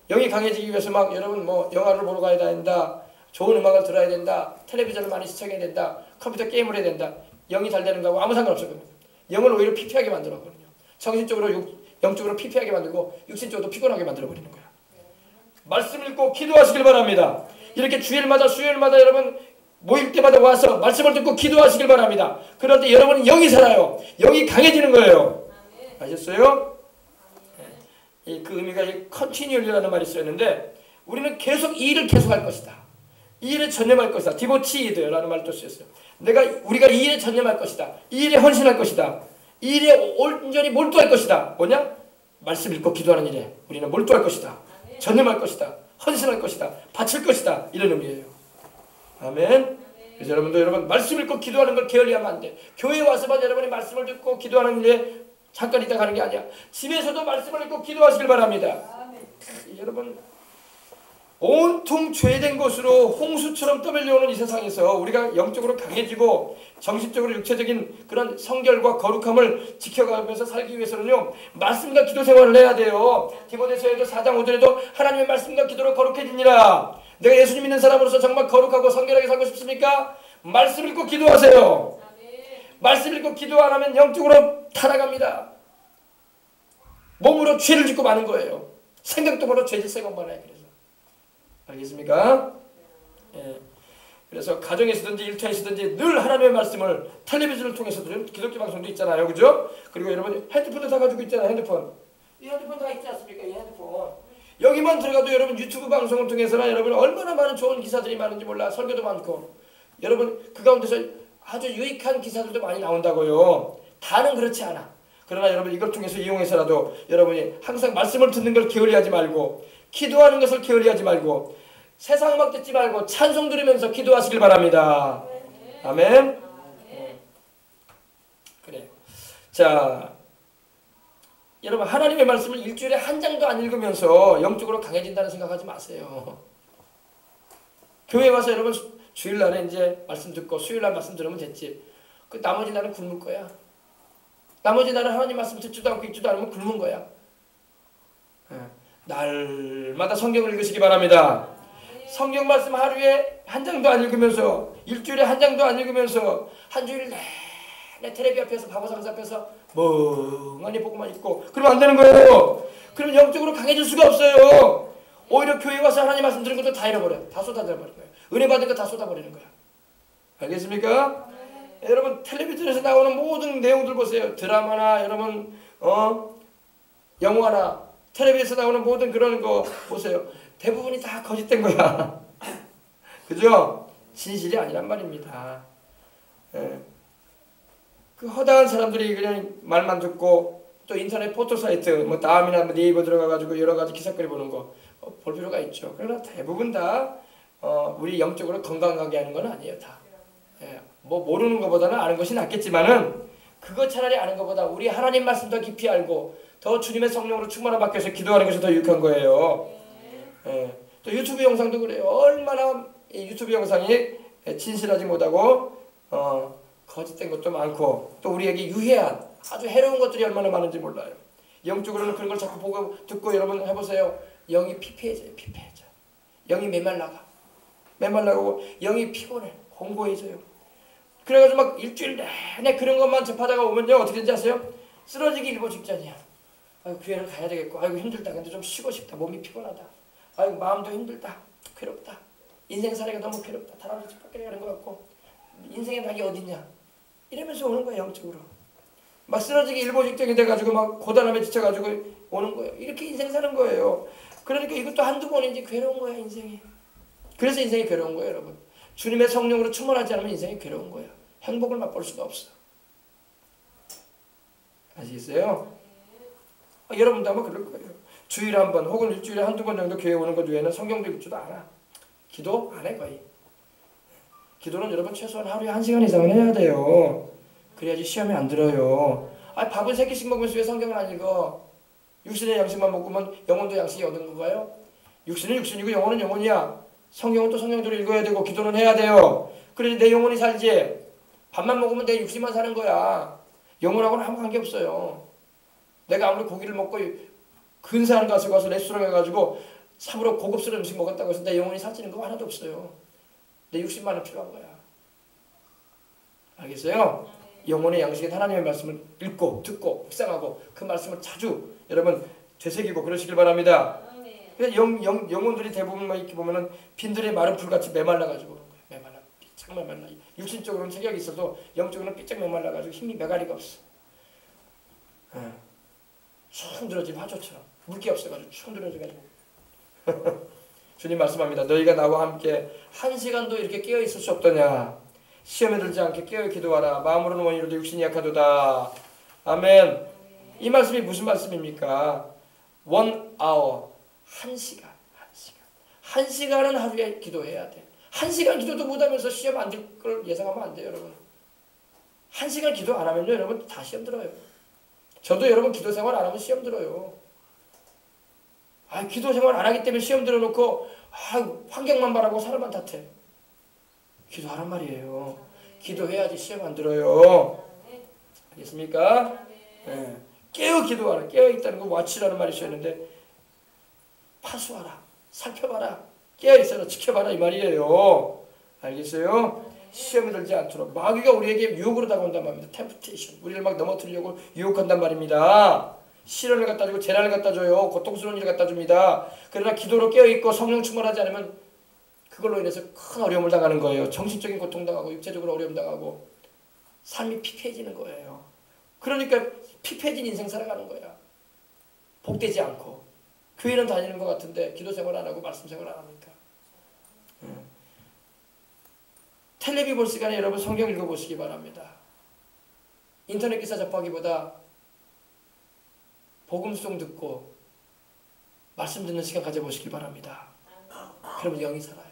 영이 강해지기 위해서 막 여러분 뭐 영화를 보러 가야 된다. 좋은 음악을 들어야 된다. 텔레비전을 많이 시청해야 된다. 컴퓨터 게임을 해야 된다. 영이 잘 되는 거하고 아무 상관없어요. 영을 오히려 피폐하게 만들어버거든요. 정신적으로 영적으로 피폐하게 만들고 육신적으로 피곤하게 만들어버리는 거야. 말씀 읽고 기도하시길 바랍니다. 이렇게 주일마다 수요일마다 여러분 모일 때마다 와서 말씀을 듣고 기도하시길 바랍니다. 그럴 때 여러분은 영이 살아요. 영이 강해지는 거예요. 아셨어요? 그 의미가 continually라는 말이 쓰였는데 우리는 계속 이 일을 계속할 것이다. 이 일에 전념할 것이다. 디보티드라는 말도 쓰였어요. 우리가 이 일에 전념할 것이다. 이 일에 헌신할 것이다. 이 일에 온전히 몰두할 것이다. 뭐냐? 말씀 읽고 기도하는 일에 우리는 몰두할 것이다. 전념할 것이다. 헌신할 것이다. 바칠 것이다. 이런 의미예요. 아멘. 그래서 여러분 말씀 읽고 기도하는 걸 게을리하면 안 돼. 교회에 와서만 여러분이 말씀을 듣고 기도하는 일에 잠깐 있다 가는 게 아니야. 집에서도 말씀을 읽고 기도하시길 바랍니다. 여러분 온통 죄된 것으로 홍수처럼 떠밀려오는 이 세상에서 우리가 영적으로 강해지고 정신적으로 육체적인 그런 성결과 거룩함을 지켜가면서 살기 위해서는요 말씀과 기도 생활을 해야 돼요. 디모데서에도 4장 5절에도 하나님의 말씀과 기도로 거룩해지니라. 내가 예수님 믿는 사람으로서 정말 거룩하고 성결하게 살고 싶습니까? 말씀 읽고 기도하세요. 말씀 읽고 기도 안 하면 영적으로 타락합니다. 몸으로 죄를 짓고 마는 거예요. 생각도 모르고 죄질 생각만 해. 그래서 알겠습니까? 예. 그래서 가정에서든지 일터에서든지 늘 하나님의 말씀을 텔레비전을 통해서 들은 기독교 방송도 있잖아요. 그죠? 그리고 여러분 핸드폰도 다 가지고 있잖아요. 이 핸드폰 다 있지 않습니까? 이 핸드폰. 여기만 들어가도 여러분 유튜브 방송을 통해서나 여러분 얼마나 많은 좋은 기사들이 많은지 몰라. 설교도 많고. 여러분 그 가운데서 아주 유익한 기사들도 많이 나온다고요. 다는 그렇지 않아. 그러나 여러분 이걸 통해서 이용해서라도 여러분이 항상 말씀을 듣는 걸 게을리하지 말고 기도하는 것을 게을리하지 말고 세상 음악 듣지 말고 찬송 들으면서 기도하시길 바랍니다. 아멘. 그래. 자, 여러분 하나님의 말씀을 일주일에 한 장도 안 읽으면서 영적으로 강해진다는 생각하지 마세요. 교회 와서 여러분 주일날에 이제 말씀 듣고 수요일날 말씀 들으면 됐지. 그 나머지 날은 굶을 거야. 나머지 날은 하나님 말씀 듣지도 않고 읽지도 않으면 굶은 거야. 날마다 성경을 읽으시기 바랍니다. 성경 말씀 하루에 한 장도 안 읽으면서 일주일에 한 장도 안 읽으면서 한 주일 내내 텔레비 앞에서 바보 상사 앞에서 멍하니 보고만 있고 그러면 안 되는 거예요. 그러면 영적으로 강해질 수가 없어요. 오히려 교회 와서 하나님 말씀 들은 것도 다 잃어버려. 다 쏟아져버린 거예요. 은혜 받은 거 다 쏟아버리는 거야. 알겠습니까? 여러분 텔레비전에서 나오는 모든 내용들 보세요. 드라마나 여러분 영화나 텔레비전에서 나오는 모든 그런 거 보세요. 대부분이 다 거짓된 거야. 그죠? 진실이 아니란 말입니다. 예. 그 허다한 사람들이 그냥 말만 듣고 또 인터넷 포토 사이트 뭐 다음이나 뭐 네이버 들어가가지고 여러 가지 기사거리 보는 거 볼 필요가 있죠. 그러나 대부분 다 우리 영적으로 건강하게 하는 건 아니에요. 다. 예. 뭐 모르는 것보다는 아는 것이 낫겠지만은 그거 차라리 아는 것보다 우리 하나님 말씀 더 깊이 알고 더 주님의 성령으로 충만한 밖에서 기도하는 것이 더 유익한 거예요. 예. 또 유튜브 영상도 그래요. 얼마나 이 유튜브 영상이 진실하지 못하고 거짓된 것도 많고 또 우리에게 유해한 아주 해로운 것들이 얼마나 많은지 몰라요. 영적으로는 그런 걸 자꾸 보고 듣고 여러분 해보세요. 영이 피폐해져요. 피폐해져. 영이 메말라가고 영이 피곤해. 공고해져요. 그래가지고 막 일주일 내내 그런 것만 접하다가 오면요 어떻게 되는지 아세요? 쓰러지기 일보 직전이야. 아이고 교회를 가야 되겠고 아이고 힘들다. 근데 좀 쉬고 싶다. 몸이 피곤하다. 아이고 마음도 힘들다. 괴롭다. 인생살이가 너무 괴롭다. 다람쥐 집 밖에 가는 것 같고 인생의 낙이 어딨냐. 이러면서 오는 거예요. 영적으로. 막 쓰러지기 일보 직전이 돼가지고 막 고단함에 지쳐가지고 오는 거예요. 이렇게 인생 사는 거예요. 그러니까 이것도 한두 번인지 괴로운 거야 인생이. 그래서 인생이 괴로운 거예요 여러분. 주님의 성령으로 충만하지 않으면 인생이 괴로운 거야. 행복을 맛볼 수가 없어. 아시겠어요? 여러분도 아마 그럴 거예요. 주일에 한 번 혹은 일주일에 한두 번 정도 교회 오는 것 외에는 성경도 읽지도 않아. 기도 안 해 거의. 기도는 여러분 최소한 하루에 1시간 이상은 해야 돼요. 그래야지 시험에 안 들어요. 밥을 3끼씩 먹으면서 왜 성경을 안 읽어? 육신의 양식만 먹으면 영혼도 양식이 얻는 건가요? 육신은 육신이고 영혼은 영혼이야. 성경은 또 성경대로 읽어야 되고 기도는 해야 돼요. 그래야지 내 영혼이 살지. 밥만 먹으면 내 육신만 사는 거야. 영혼하고는 아무 관계 없어요. 내가 아무리 고기를 먹고 근사한 곳에 가서 레스토랑에 가지고 참으로 고급스러운 음식 먹었다고 해서 내 영혼이 살찌는 거 하나도 없어요. 내 육신만은 필요한 거야. 알겠어요? 영혼의 양식인 하나님의 말씀을 읽고 듣고 묵상하고 그 말씀을 자주 여러분 되새기고 그러시길 바랍니다. 그래서 영혼들이 대부분 이렇게 보면은 빈들의 마른 풀같이 메말라가지고 그런 거예요. 메말라, 삐쩍 메말라. 육신적으로는 체격이 있어도 영적으로는 삐쩍 메말라가지고 힘이 메가리가 없어. 축 늘어진 화초처럼 물기 없어가지고 축 늘어져가지고. 주님 말씀합니다. 너희가 나와 함께 1시간도 이렇게 깨어 있을 수 없더냐. 시험에 들지 않게 깨어 기도하라. 마음으로는 원이로도 육신이 약하도다. 아멘. 이 말씀이 무슨 말씀입니까? 1 hour. 1시간. 1시간은 하루에 기도해야 돼. 1시간 기도도 못하면서 시험 안 들 걸 예상하면 안 돼요, 여러분. 1시간 기도 안 하면요, 여러분 다 시험 들어요. 저도 여러분 기도 생활 안 하면 시험 들어요. 기도 생활 안 하기 때문에 시험 들어놓고 환경만 바라고 사람만 탓해. 기도하란 말이에요. 기도해야지 시험 안 들어요. 알겠습니까? 네. 깨어 기도하라. 깨어 있다는 거 watch라는 말이 있었는데 파수하라. 살펴봐라. 깨어 있어라. 지켜봐라 이 말이에요. 알겠어요? 시험에 들지 않도록 마귀가 우리에게 유혹으로 다가온단 말입니다. temptation. 우리를 막 넘어뜨리려고 유혹한단 말입니다. 시련을 갖다 주고 재난을 갖다 줘요. 고통스러운 일을 갖다 줍니다. 그러나 기도로 깨어 있고 성령 충만하지 않으면 그걸로 인해서 큰 어려움을 당하는 거예요. 정신적인 고통 당하고 육체적으로 어려움 당하고 삶이 피폐해지는 거예요. 그러니까 피폐해진 인생 살아가는 거야. 복되지 않고 교회는 다니는 것 같은데 기도 생활 안 하고 말씀 생활 안 하니까. 텔레비 볼 시간에 여러분 성경 읽어보시기 바랍니다. 인터넷 기사 접하기보다 복음송 듣고 말씀 듣는 시간 가져보시기 바랍니다. 그러면 영이 살아요.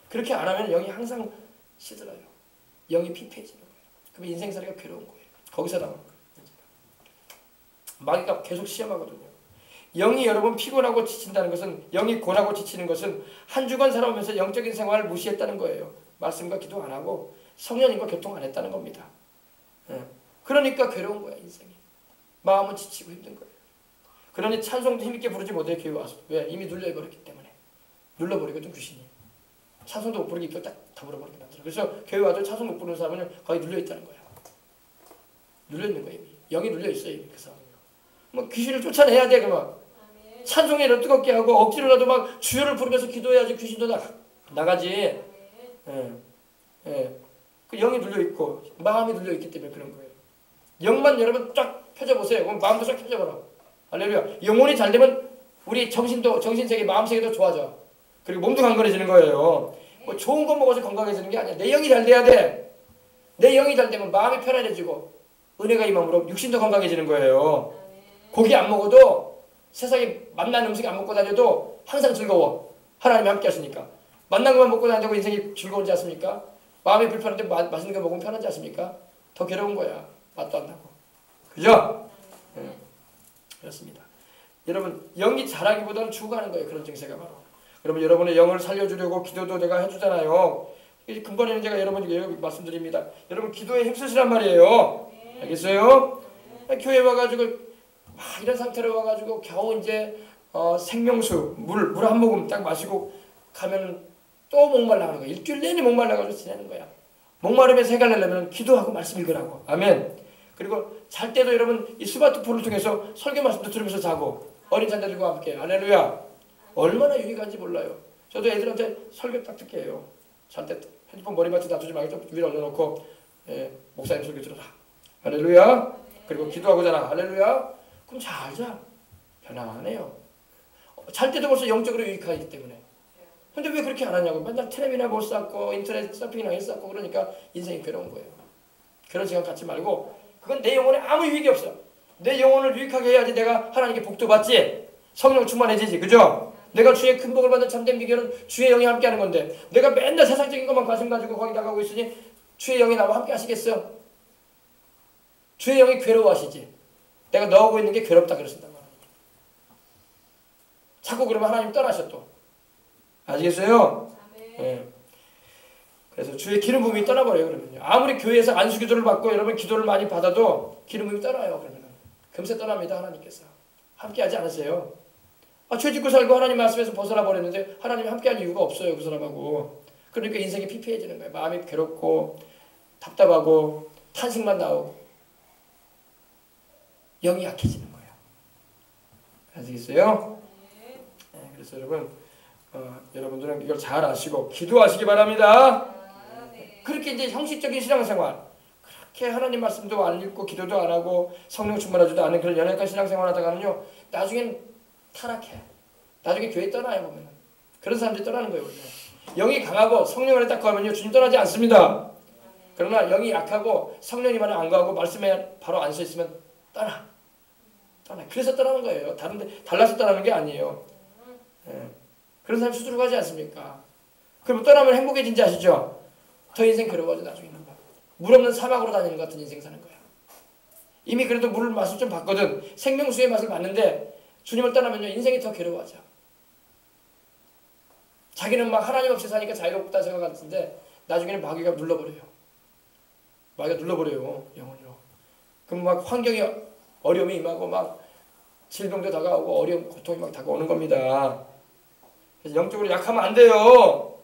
그렇게 안 하면 영이 항상 시들어요. 영이 피폐해지는 거예요. 그러면 인생살이가 괴로운 거예요. 거기서 나오는 거예요. 마귀가 계속 시험하거든요. 영이 여러분 피곤하고 지친다는 것은 영이 고나고 지치는 것은 한 주간 살아오면서 영적인 생활을 무시했다는 거예요. 말씀과 기도 안 하고 성령님과 교통 안 했다는 겁니다. 그러니까 괴로운 거야 인생이. 마음은 지치고 힘든 거예요. 그러니 찬송도 힘있게 부르지 못해 교회 와서. 왜? 이미 눌려버렸기 때문에. 눌러버리거든 귀신이. 찬송도 못 부르게 입도 딱 다물어버리게 만들어. 그래서 교회 와도 찬송 못 부르는 사람은 거의 눌려있다는 거야. 눌려있는 거야 이미. 영이 눌려있어요 이미 그 사람은. 뭐 귀신을 쫓아내야 돼 그만. 찬송이라도 뜨겁게 하고 억지로라도 막 주여를 부르면서 기도해야지 귀신도 나가지. 그 영이 눌려있고 마음이 눌려있기 때문에 그런 거예요. 영만 여러분 쫙 펴져보세요. 그럼 마음도 쫙 펴져버려. 할렐루야. 영혼이 잘 되면 우리 정신세계, 마음세계도 좋아져. 그리고 몸도 강건해지는 거예요. 뭐 좋은 거 먹어서 건강해지는 게 아니야. 내 영이 잘 돼야 돼. 내 영이 잘 되면 마음이 편안해지고 은혜가 임함으로 육신도 건강해지는 거예요. 고기 안 먹어도 세상에 맛난 음식 안 먹고 다녀도 항상 즐거워. 하나님이 함께 하시니까. 맛난 것만 먹고 다니고 인생이 즐거운지 않습니까? 마음이 불편한데 맛있는 거 먹으면 편하지 않습니까? 더 괴로운 거야. 맛도 안 나고. 그죠? 네. 그렇습니다. 여러분 영이 자라기보다는 죽어가는 거예요. 그런 증세가 바로. 여러분 여러분의 영을 살려주려고 기도도 내가 해주잖아요. 근본에는 제가 여러분에게 말씀드립니다. 여러분 기도에 힘쓰시란 말이에요. 알겠어요? 교회 와가지고 막 이런 상태로 와가지고 겨우 이제 생명수 물 한 모금 딱 마시고 가면 또 목말라가는 거야. 일주일 내내 목말라가지고 지내는 거야. 목마름에서 해결하려면 기도하고 말씀 읽으라고. 아멘. 그리고 잘 때도 여러분 이 스마트폰을 통해서 설교 말씀도 들으면서 자고 어린 자녀들과 함께 할렐루야. 얼마나 유익한지 몰라요. 저도 애들한테 설교 딱 듣게 해요. 잘 때 핸드폰 머리맡에 놔두지 말고 좀 위로 올려놓고 목사님 설교 들어라. 할렐루야. 그리고 기도하고잖아. 할렐루야. 그럼 잘 자. 편안해요. 잘 때도 벌써 영적으로 유익하기 때문에. 근데 왜 그렇게 안 하냐고. 맨날 텔레비나 못 쌓고 인터넷 서핑이나 했었고 그러니까 인생이 괴로운 거예요. 그런 시간 갖지 말고 그건 내 영혼에 아무 유익이 없어. 내 영혼을 유익하게 해야지 내가 하나님께 복도 받지. 성령 충만해지지. 그죠? 내가 주의 큰 복을 받는 참된 비결은 주의 영이 함께 하는 건데 내가 맨날 세상적인 것만 관심 가지고 거기 나가고 있으니 주의 영이 나와 함께 하시겠어? 주의 영이 괴로워하시지. 내가 넣고 있는 게 괴롭다 그러신단 말이에요. 자꾸 그러면 하나님 떠나셔 또. 아시겠어요? 네. 그래서 주의 기름 부음이 떠나버려요. 그러면요. 아무리 교회에서 안수 기도를 받고 여러분 기도를 많이 받아도 기름 부음이 떠나요. 그러면 금세 떠납니다. 하나님께서 함께 하지 않으세요. 죄 짓고 살고 하나님 말씀에서 벗어나 버렸는데 하나님이 함께할 이유가 없어요. 그 사람하고. 그러니까 인생이 피폐해지는 거예요. 마음이 괴롭고 답답하고 탄식만 나오고 영이 약해지는 거예요. 아시겠어요? 네, 그래서 여러분 여러분들은 이걸 잘 아시고 기도하시기 바랍니다. 그렇게 이제 형식적인 신앙생활 그렇게 하나님 말씀도 안 읽고 기도도 안 하고 성령 충만하지도 않은 그런 연약한 신앙생활 하다가는요 나중엔 타락해. 나중에 교회 떠나요 보면. 그런 사람들이 떠나는 거예요. 원래. 영이 강하고 성령을 딱 구하면요 주님 떠나지 않습니다. 그러나 영이 약하고 성령이 말을 안 구하고 말씀에 바로 안 서 있으면 떠나. 그래서 떠나는 거예요. 다른데 달라서 떠나는 게 아니에요. 예. 그런 사람이 수두룩 하지 않습니까? 그럼 떠나면 행복해진지 아시죠? 더 인생 괴로워져 나중에는. 물 없는 사막으로 다니는 것 같은 인생 사는 거야. 이미 그래도 물을 맛을 좀 봤거든. 생명수의 맛을 봤는데 주님을 떠나면요 인생이 더 괴로워져. 자기는 막 하나님 없이 사니까 자유롭다 생각하는데 나중에는 마귀가 눌러버려요. 마귀가 눌러버려요. 영혼으로. 그럼 막 환경이 어려움이 임하고 막 질병도 다가오고 어려움 고통이 막 다가오는 겁니다. 그래서 영적으로 약하면 안 돼요.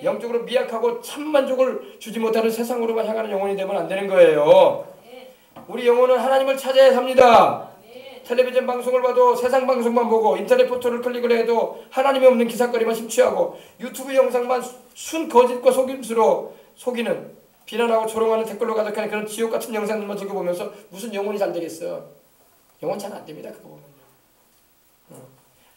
영적으로 미약하고 참 만족을 주지 못하는 세상으로만 향하는 영혼이 되면 안 되는 거예요. 우리 영혼은 하나님을 찾아야 삽니다. 텔레비전 방송을 봐도 세상 방송만 보고 인터넷 포털을 클릭을 해도 하나님이 없는 기사거리만 심취하고 유튜브 영상만 순 거짓과 속임수로 속이는 비난하고 조롱하는 댓글로 가득한 그런 지옥 같은 영상들만 즐겨보면서 무슨 영혼이 잘 되겠어. 영혼 잘 안 됩니다. 그거 보면요.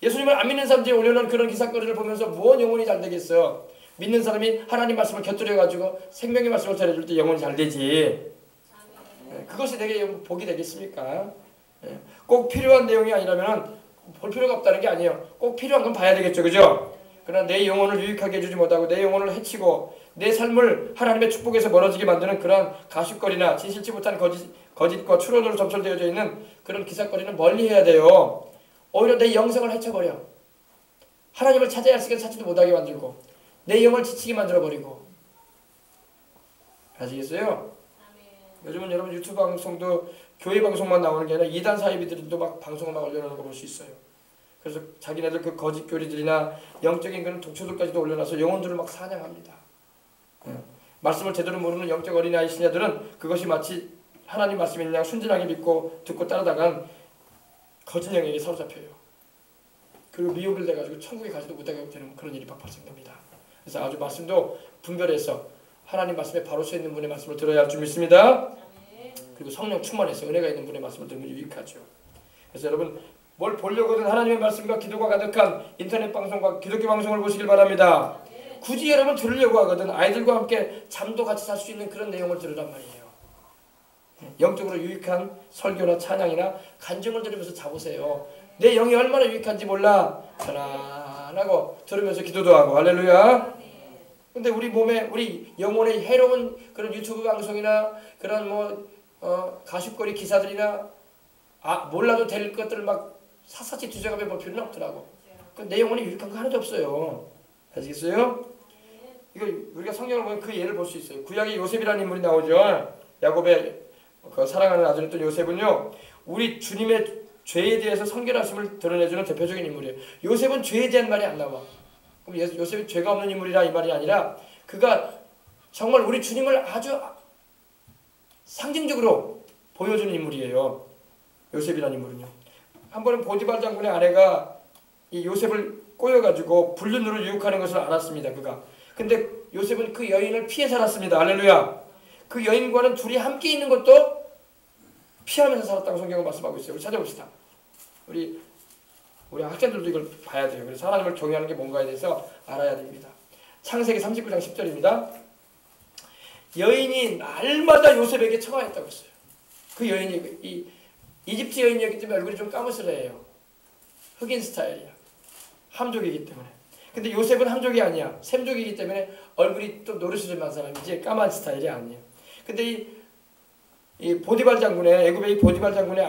예수님을 안 믿는 사람들이 올려놓은 그런 기사거리를 보면서 무슨 영혼이 잘 되겠어요. 믿는 사람이 하나님 말씀을 곁들여가지고 생명의 말씀을 전해줄 때 영혼이 잘 되지. 그것이 내게 복이 되겠습니까? 꼭 필요한 내용이 아니라면 볼 필요가 없다는 게 아니에요. 꼭 필요한 건 봐야 되겠죠. 그죠? 그러나 내 영혼을 유익하게 해주지 못하고 내 영혼을 해치고 내 삶을 하나님의 축복에서 멀어지게 만드는 그런 가십거리나 진실치 못한 거짓과 추론으로 점철되어져 있는 그런 기사거리는 멀리해야 돼요. 오히려 내 영성을 해쳐버려. 하나님을 찾아야 할 시간 찾지도 못하게 만들고 내 영을 지치게 만들어버리고. 아시겠어요? 요즘은 여러분 유튜브 방송도 교회 방송만 나오는 게 아니라 이단 사이비들도 막 방송을 막 올려놓는 거 볼 수 있어요. 그래서 자기네들 그 거짓 교리들이나 영적인 그런 독초들까지도 올려놔서 영혼들을 막 사냥합니다. 말씀을 제대로 모르는 영적 어린아이 신자들은 그것이 마치 하나님 말씀인 양 순진하게 믿고 듣고 따르다간 거짓 영에게 사로잡혀요. 그리고 미혹을 돼가지고 천국에 가지도 못하게 되는 그런 일이 발생됩니다. 그래서 아주 말씀도 분별해서 하나님 말씀에 바로 서 있는 분의 말씀을 들어야 할 줄 믿습니다. 그리고 성령 충만해서 은혜가 있는 분의 말씀을 들으면 유익하죠. 그래서 여러분 뭘 보려고든 하나님의 말씀과 기도가 가득한 인터넷 방송과 기독교 방송을 보시길 바랍니다. 굳이 여러분 들으려고 하거든. 아이들과 함께 잠도 같이 잘 수 있는 그런 내용을 들으란 말이에요. 영적으로 유익한 설교나 찬양이나 간증을 들으면서 자보세요. 내 영이 얼마나 유익한지 몰라. 편안하고 들으면서 기도도 하고. 할렐루야. 근데 우리 몸에, 우리 영혼에 해로운 그런 유튜브 방송이나 그런 가십거리 기사들이나 몰라도 될 것들 막 샅샅이 뒤져가며 볼 필요는 없더라고. 내 영혼에 유익한 거 하나도 없어요. 아시겠어요? 이거 우리가 성경을 보면 그 예를 볼 수 있어요. 구약에 요셉이라는 인물이 나오죠. 야곱의 그 사랑하는 아들이었던 요셉은요, 우리 주님의 죄에 대해서 성결하심을 드러내주는 대표적인 인물이에요. 요셉은 죄에 대한 말이 안 나와. 그럼 요셉이 죄가 없는 인물이라 이 말이 아니라 그가 정말 우리 주님을 아주 상징적으로 보여주는 인물이에요. 요셉이라는 인물은요. 한 번은 보디발 장군의 아내가 이 요셉을 꼬여가지고 불륜으로 유혹하는 것을 알았습니다. 그가. 근데 요셉은 그 여인을 피해 살았습니다. 할렐루야. 그 여인과는 둘이 함께 있는 것도 피하면서 살았다고 성경은 말씀하고 있어요. 우리 찾아봅시다. 우리 학생들도 이걸 봐야 돼요. 그래서 하나님을 경외하는 게 뭔가에 대해서 알아야 됩니다. 창세기 39장 10절입니다. 여인이 날마다 요셉에게 청하했다고 했어요. 그 여인이 이 이집트 여인이었기 때문에 얼굴이 좀 까무스레해요. 흑인 스타일이야. 함족이기 때문에. 근데 요셉은 함족이 아니야. 샘족이기 때문에 얼굴이 또 노르스름한 사람이지 까만 스타일이 아니에요. 근데 이 보디발 장군의, 애굽의 보디발 장군의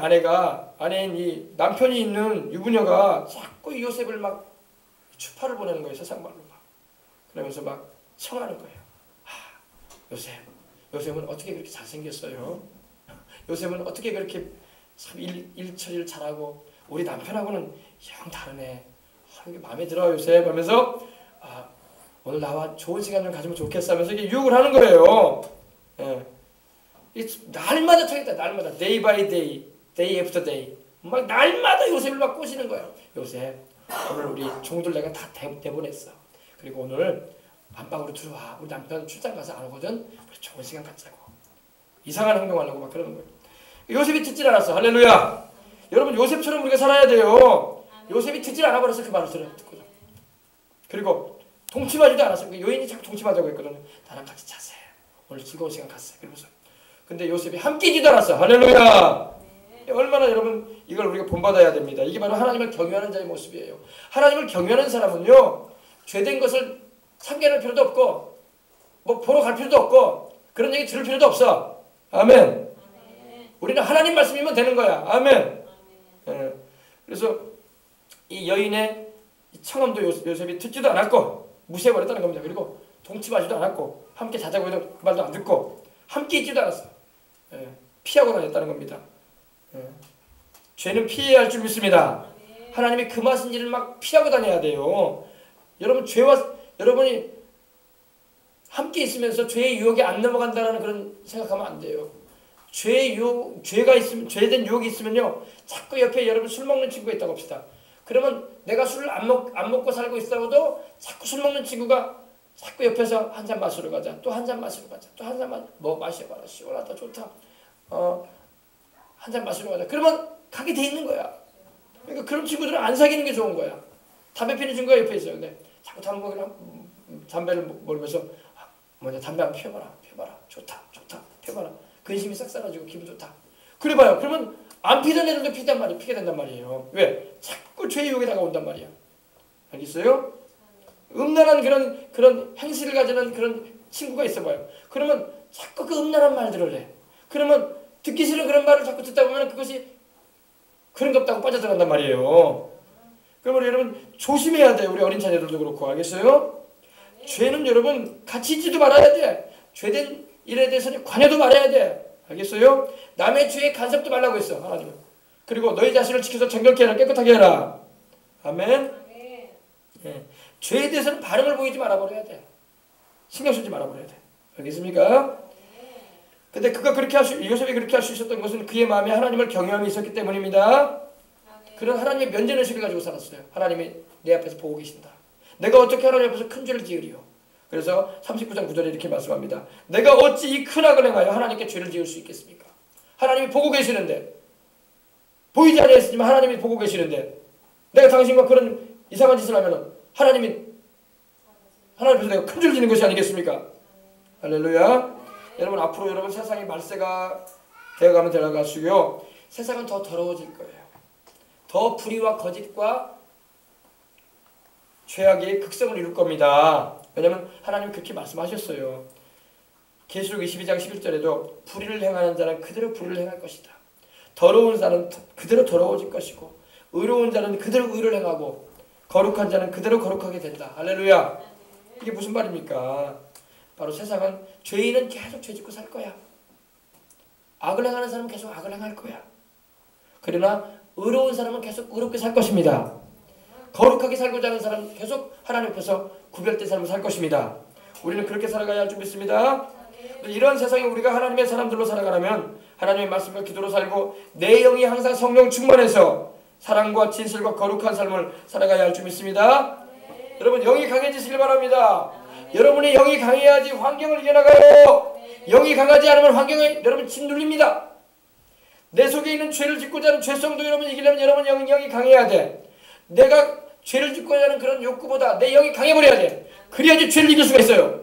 아내인 이 남편이 있는 유부녀가 자꾸 이 요셉을 막 추파를 보내는 거예요. 세상말로 막. 그러면서 막 청하는 거예요. 요셉은 어떻게 그렇게 잘생겼어요? 요셉은 어떻게 그렇게 참 일처리를 잘하고 우리 남편하고는 영 다르네. 마음에 들어 요셉 하면서 오늘 나와 좋은 시간 좀 가지면 좋겠어 하면서 이게 유혹을 하는 거예요. 예. 날마다 청했다. 날마다 day by day, day after day 막 날마다 요셉을 막 꼬시는 거예요. 요셉 오늘 우리 종들 내가 다 대보냈어. 그리고 오늘 안방으로 들어와. 우리 남편 출장 가서 안 오거든. 우리 좋은 시간 갖자고. 이상한 행동하려고 막 그러는 거예요. 요셉이 듣질 않았어. 할렐루야. 여러분 요셉처럼 우리가 살아야 돼요. 요셉이 듣질 않아 버려서 그 말을 듣거든. 그리고 동침하지도 않았어요. 그 여인이 자꾸 동침하자고 했거든요. 나랑 같이 자세. 오늘 즐거운 시간 갔어요. 그러면서. 근데 요셉이 함께 지도 않았어. 할렐루야. 얼마나 여러분 이걸 우리가 본받아야 됩니다. 이게 바로 하나님을 경외하는 자의 모습이에요. 하나님을 경외하는 사람은요, 죄된 것을 참견할 필요도 없고 뭐 보러 갈 필요도 없고 그런 얘기 들을 필요도 없어. 아멘. 우리는 하나님 말씀이면 되는 거야. 아멘. 예. 그래서 이 여인의 청함도 요셉이 듣지도 않았고 무시해버렸다는 겁니다. 그리고 동침하지도 않았고 함께 자자고 해도 그 말도 안 듣고 함께 있지도 않았어. 예. 피하고 다녔다는 겁니다. 예. 죄는 피해야 할 줄 믿습니다. 하나님이 금하신 일을 막 피하고 다녀야 돼요. 여러분 여러분이 함께 있으면서 죄의 유혹에 안 넘어간다는 그런 생각하면 안 돼요. 죄가 있으면, 죄된 유혹이 있으면요, 자꾸 옆에 여러분 술 먹는 친구가 있다고 합시다. 그러면 내가 술을 안 먹고 살고 있어도 자꾸 술 먹는 친구가 자꾸 옆에서 한 잔 마시러 가자, 또 한 잔 마시러 가자, 또 한 잔 마셔봐라, 시원하다, 좋다, 한 잔 마시러 가자. 그러면 가게 돼 있는 거야. 그러니까 그런 친구들은 안 사귀는 게 좋은 거야. 담배 피는 친구가 옆에 있어요. 근데 자꾸 담배를 몰면서 먼저 담배 한번 피워봐라, 좋다, 피워봐라. 근심이 싹 사라지고 기분 좋다. 그래봐요. 그러면 안 피던 애들도 피게 된단 말이에요. 왜? 자꾸 죄의 유혹에 다가온단 말이야. 알겠어요? 음란한 그런 행실을 가지는 그런 친구가 있어봐요. 그러면 자꾸 그 음란한 말들을 해. 그러면 듣기 싫은 그런 말을 자꾸 듣다 보면 그것이 그런 것 없다고 빠져들어간단 말이에요. 그러면 여러분 조심해야 돼요. 우리 어린 자녀들도 그렇고. 알겠어요? 죄는 여러분 같이 있지도 말아야 돼. 죄된 일에 대해서는 관여도 말아야 돼. 알겠어요? 남의 죄에 간섭도 말라고 했어. 하나님은. 그리고 너희 자신을 지켜서 정결케 해라. 깨끗하게 해라. 아멘. 예. 죄에 대해서는 반응을 보이지 말아버려야 돼. 신경 쓰지 말아버려야 돼. 알겠습니까? 근데 요셉이 그렇게 할 수 있었던 것은 그의 마음에 하나님을 경외함이 있었기 때문입니다. 그런 하나님의 면전의식을 가지고 살았어요. 하나님이 내 앞에서 보고 계신다. 내가 어떻게 하나님 앞에서 큰 죄를 지으리요. 그래서 39장 9절에 이렇게 말씀합니다. 내가 어찌 이 큰 악을 행하여 하나님께 죄를 지을 수 있겠습니까? 하나님이 보고 계시는데, 보이지 않았지만 하나님이 보고 계시는데, 내가 당신과 그런 이상한 짓을 하면 하나님이 하나님 앞에서 내가 큰 죄를 지는 것이 아니겠습니까? 할렐루야. 여러분 앞으로 여러분 세상이 말세가 되어가면 되어갈수요 세상은 더 더러워질 거예요. 더 불의와 거짓과 죄악이 극성을 이룰 겁니다. 왜냐하면 하나님이 그렇게 말씀하셨어요. 계시록 22장 11절에도 불의를 행하는 자는 그대로 불의를 행할 것이다. 더러운 자는 그대로 더러워질 것이고 의로운 자는 그대로 의를 행하고 거룩한 자는 그대로 거룩하게 된다. 할렐루야. 이게 무슨 말입니까? 바로 세상은 죄인은 계속 죄짓고 살 거야. 악을 행하는 사람은 계속 악을 행할 거야. 그러나 의로운 사람은 계속 의롭게 살 것입니다. 거룩하게 살고자 하는 사람은 계속 하나님 앞에서 구별된 삶을 살 것입니다. 우리는 그렇게 살아가야 할 줄 믿습니다. 이런 세상에 우리가 하나님의 사람들로 살아가려면 하나님의 말씀과 기도로 살고 내 영이 항상 성령 충만해서 사랑과 진실과 거룩한 삶을 살아가야 할 줄 믿습니다. 여러분 영이 강해지시길 바랍니다. 여러분의 영이 강해야지 환경을 이겨나가요. 영이 강하지 않으면 환경에 여러분 짓눌립니다. 내 속에 있는 죄를 짓고자 하는 죄성도 여러분 이기려면 여러분 영이 강해야 돼. 내가 죄를 짓고자 하는 그런 욕구보다 내 영이 강해버려야 돼. 그래야지 죄를 이길 수가 있어요.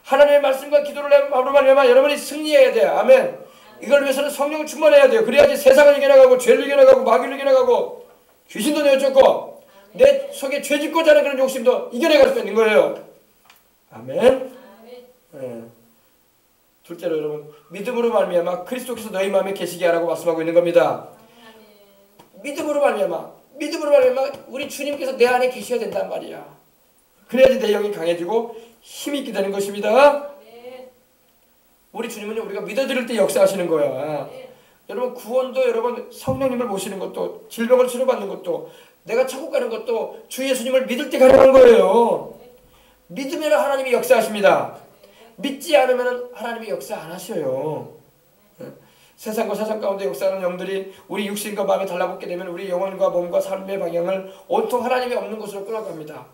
하나님의 말씀과 기도를 말미암아 여러분이 승리해야 돼요. 아멘. 이걸 위해서는 성령을 충만해야 돼요. 그래야지 세상을 이겨나가고 죄를 이겨나가고 마귀를 이겨나가고 귀신도 내어쫓고 내 속에 죄 짓고자 하는 그런 욕심도 이겨내갈 수 있는 거예요. 아멘. 네. 둘째로 여러분 믿음으로 말미암아 그리스도께서 너희 마음에 계시게 하라고 말씀하고 있는 겁니다. 믿음으로 말미암아 우리 주님께서 내 안에 계셔야 된단 말이야. 그래야지 내 영이 강해지고 힘이 있게 되는 것입니다. 우리 주님은 우리가 믿어드릴 때 역사하시는 거야. 여러분 구원도 여러분 성령님을 모시는 것도 질병을 치료받는 것도 내가 천국 가는 것도 주 예수님을 믿을 때 가능한 거예요. 믿으면 하나님이 역사하십니다. 믿지 않으면 하나님이 역사 안 하셔요. 세상과 세상 가운데 역사하는 영들이 우리 육신과 마음에 달라붙게 되면 우리 영혼과 몸과 삶의 방향을 온통 하나님이 없는 곳으로 끌어갑니다.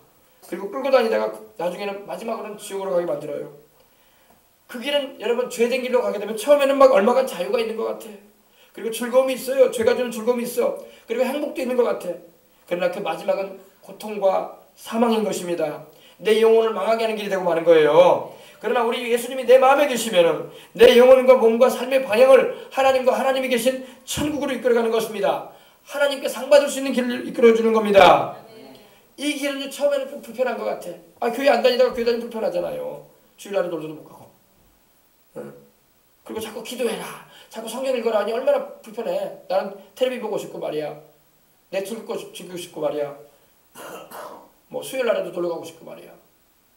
그리고 끌고 다니다가 나중에는 마지막으로는 지옥으로 가게 만들어요. 그 길은 여러분 죄된 길로 가게 되면 처음에는 막 얼마간 자유가 있는 것 같아. 그리고 즐거움이 있어요. 죄가 주는 즐거움이 있어. 그리고 행복도 있는 것 같아. 그러나 그 마지막은 고통과 사망인 것입니다. 내 영혼을 망하게 하는 길이 되고 마는 거예요. 그러나 우리 예수님이 내 마음에 계시면은 내 영혼과 몸과 삶의 방향을 하나님과 하나님이 계신 천국으로 이끌어가는 것입니다. 하나님께 상 받을 수 있는 길을 이끌어주는 겁니다. 이 길은 처음에는 좀 불편한 것 같아. 교회 안 다니다가 교회 다니면 불편하잖아요. 주일날에 놀러도 못 가고. 그리고 자꾸 기도해라. 자꾸 성경 읽어라 하니 얼마나 불편해. 나는 텔레비 보고 싶고 말이야. 넷플릭스 즐기고 싶고 말이야. 뭐 수요일날에도 놀러 가고 싶고 말이야.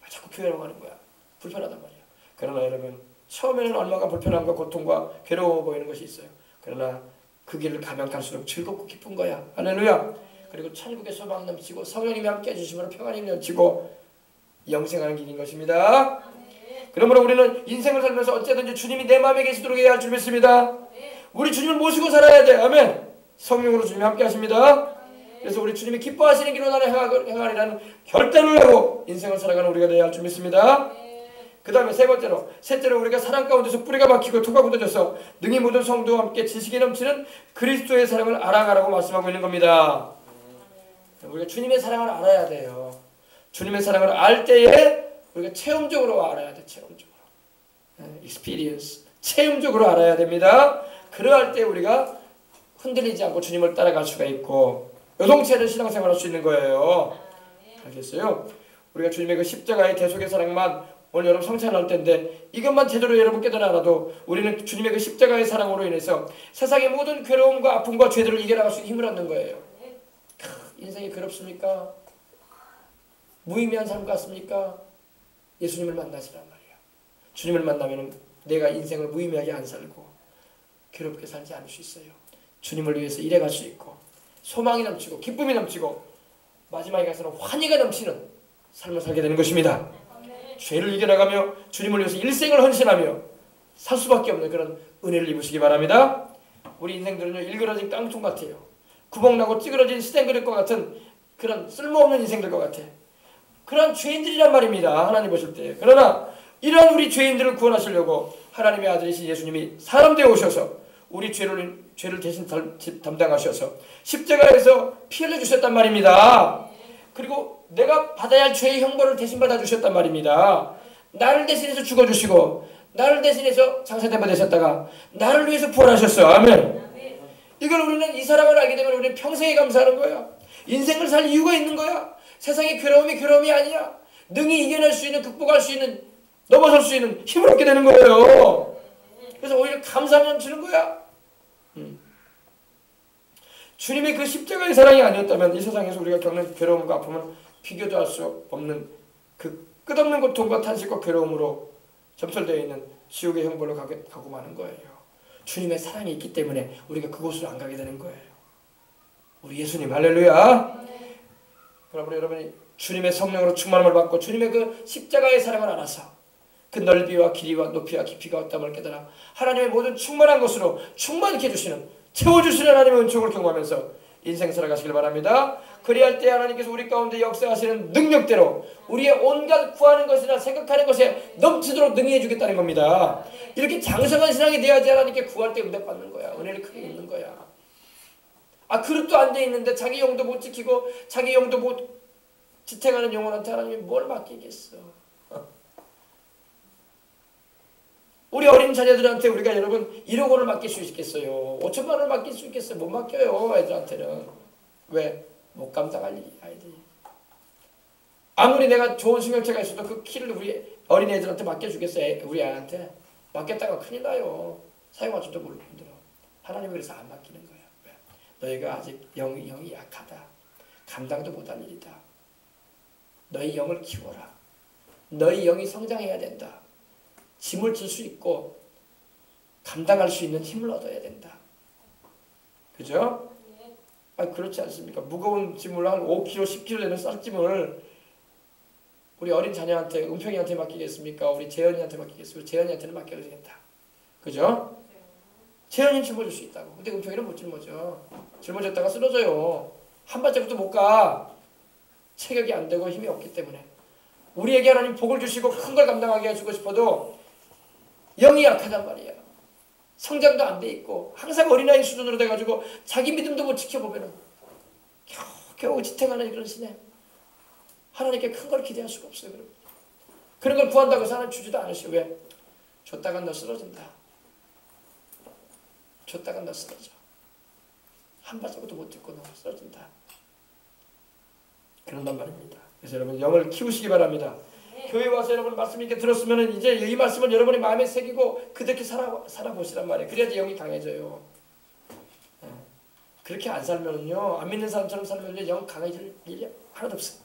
자꾸 교회로 가는 거야. 불편하단 말이야. 그러나 여러분 처음에는 얼마나 불편함과 고통과 괴로워 보이는 것이 있어요. 그러나 그 길을 가면 갈수록 즐겁고 기쁜 거야. 할렐루야. 그리고 천국의 소망 넘치고 성령님이 함께 해주심으로 평안이 넘치고 영생하는 길인 것입니다. 그러므로 우리는 인생을 살면서 어쨌든지 주님이 내 마음에 계시도록 해야 할 줄 믿습니다. 우리 주님을 모시고 살아야 돼. 아멘. 성령으로 주님이 함께 하십니다. 그래서 우리 주님이 기뻐하시는 길로 나를 행하리라는 결단을 하고 인생을 살아가는 우리가 되어야 할 줄 믿습니다. 그 다음에 셋째로 우리가 사랑 가운데서 뿌리가 박히고 토가 굳어져서 능히 모든 성도와 함께 지식이 넘치는 그리스도의 사랑을 알아가라고 말씀하고 있는 겁니다. 우리가 주님의 사랑을 알아야 돼요. 주님의 사랑을 알 때에 우리가 체험적으로 알아야 돼. 체험적으로. experience. 체험적으로 알아야 됩니다. 그러할 때 우리가 흔들리지 않고 주님을 따라갈 수가 있고 요동치 신앙생활을 할 수 있는 거예요. 알겠어요? 우리가 주님의 그 십자가의 대속의 사랑만 오늘 여러분 성찬할 텐데 이것만 제대로 여러분 깨달아 알아도 우리는 주님의 그 십자가의 사랑으로 인해서 세상의 모든 괴로움과 아픔과 죄들을 이겨나갈 수 있는 힘을 얻는 거예요. 인생이 괴롭습니까? 무의미한 삶 같습니까? 예수님을 만나시란 말이야. 주님을 만나면 내가 인생을 무의미하게 안 살고 괴롭게 살지 않을 수 있어요. 주님을 위해서 일해갈 수 있고 소망이 넘치고 기쁨이 넘치고 마지막에 가서는 환희가 넘치는 삶을 살게 되는 것입니다. 죄를 이겨나가며 주님을 위해서 일생을 헌신하며 살 수밖에 없는 그런 은혜를 입으시기 바랍니다. 우리 인생들은요 일그러진 깡통 같아요. 구멍나고 찌그러진 스텐 그릇과 같은 그런 쓸모없는 인생들과 같아. 그런 죄인들이란 말입니다. 하나님 보실 때. 그러나 이러한 우리 죄인들을 구원하시려고 하나님의 아들이신 예수님이 사람 되어 오셔서 우리 죄를 대신 담당하셔서 십자가에서 피 흘려주셨단 말입니다. 그리고 내가 받아야 할 죄의 형벌을 대신 받아주셨단 말입니다. 나를 대신해서 죽어주시고 나를 대신해서 장사대바 되셨다가 나를 위해서 부활하셨어요. 아멘. 이걸 우리는 이 사랑을 알게 되면 우리는 평생에 감사하는 거야. 인생을 살 이유가 있는 거야. 세상의 괴로움이 아니야. 능히 이겨낼 수 있는, 극복할 수 있는, 넘어설 수 있는 힘을 얻게 되는 거예요. 그래서 오히려 감사함이 넘치는 거야. 주님의 그 십자가의 사랑이 아니었다면 이 세상에서 우리가 겪는 괴로움과 아픔은 비교도 할 수 없는 그 끝없는 고통과 탄식과 괴로움으로 점철되어 있는 지옥의 형벌로 가고 마는 거예요. 주님의 사랑이 있기 때문에 우리가 그곳으로 안 가게 되는 거예요. 우리 예수님 할렐루야. 그러므로 여러분이 주님의 성령으로 충만함을 받고 주님의 그 십자가의 사랑을 알아서 그 넓이와 길이와 높이와 깊이가 없다을 깨달아 하나님의 모든 충만한 것으로 충만케 해주시는, 채워주시는 하나님의 은총을 경험하면서 인생 살아가시길 바랍니다. 그리할 때 하나님께서 우리 가운데 역사하시는 능력대로 우리의 온갖 구하는 것이나 생각하는 것에 넘치도록 능히 해주겠다는 겁니다. 이렇게 장성한 신앙이 돼야지 하나님께 구할 때 응답받는 거야. 은혜를 크게 입는 거야. 그릇도 안 돼 있는데 자기 영도 못 지키고 자기 영도 못 지탱하는 영혼한테 하나님이 뭘 맡기겠어. 우리 어린 자녀들한테 우리가 여러분 1억 원을 맡길 수 있겠어요? 5천만 원을 맡길 수 있겠어요? 못 맡겨요. 애들한테는. 왜? 못 감당할 일이 아이들이. 아무리 내가 좋은 수명체가 있어도 그 키를 우리 어린애들한테 맡겨주겠어요? 우리 아이한테. 맡겼다가 큰일 나요. 사용할 줄도 모르고 힘들어. 하나님이 그래서 안 맡기는 거예요. 왜? 너희가 아직 영이 약하다. 감당도 못할 일이다. 너희 영을 키워라. 너희 영이 성장해야 된다. 짐을 질 수 있고 감당할 수 있는 힘을 얻어야 된다. 그죠? 그렇지 않습니까? 무거운 짐을 한 5kg, 10kg 되는 쌀짐을 우리 어린 자녀한테, 은평이한테 맡기겠습니까? 우리 재현이한테 맡기겠습니까? 우리 재현이한테는 맡겨도 되겠다. 그죠? 재현이는 짊어질 수 있다고. 근데 은평이는 못 짊어져. 짊어졌다가 쓰러져요. 한 발짝도 못 가. 체격이 안 되고 힘이 없기 때문에. 우리에게 하나님 복을 주시고 큰 걸 감당하게 해주고 싶어도 영이 약하단 말이야. 성장도 안 돼 있고 항상 어린아이 수준으로 돼가지고 자기 믿음도 못 지켜보면은 겨우 지탱하는 그런 시대. 하나님께 큰 걸 기대할 수가 없어요. 여러분. 그런 걸 구한다고 해서 하나님 주지도 않으시고 왜? 줬다간 너 쓰러진다. 줬다간 너 쓰러져. 한 발자국도 못 딛고 너 쓰러진다. 그런단 말입니다. 그래서 여러분 영을 키우시기 바랍니다. 교회 와서 여러분 말씀 이렇게 들었으면 이제 이 말씀을 여러분의 마음에 새기고 그렇게 살아보시란 말이에요. 그래야지 영이 강해져요. 그렇게 안 살면요, 안 믿는 사람처럼 살면요, 영 강해질 일이 하나도 없어.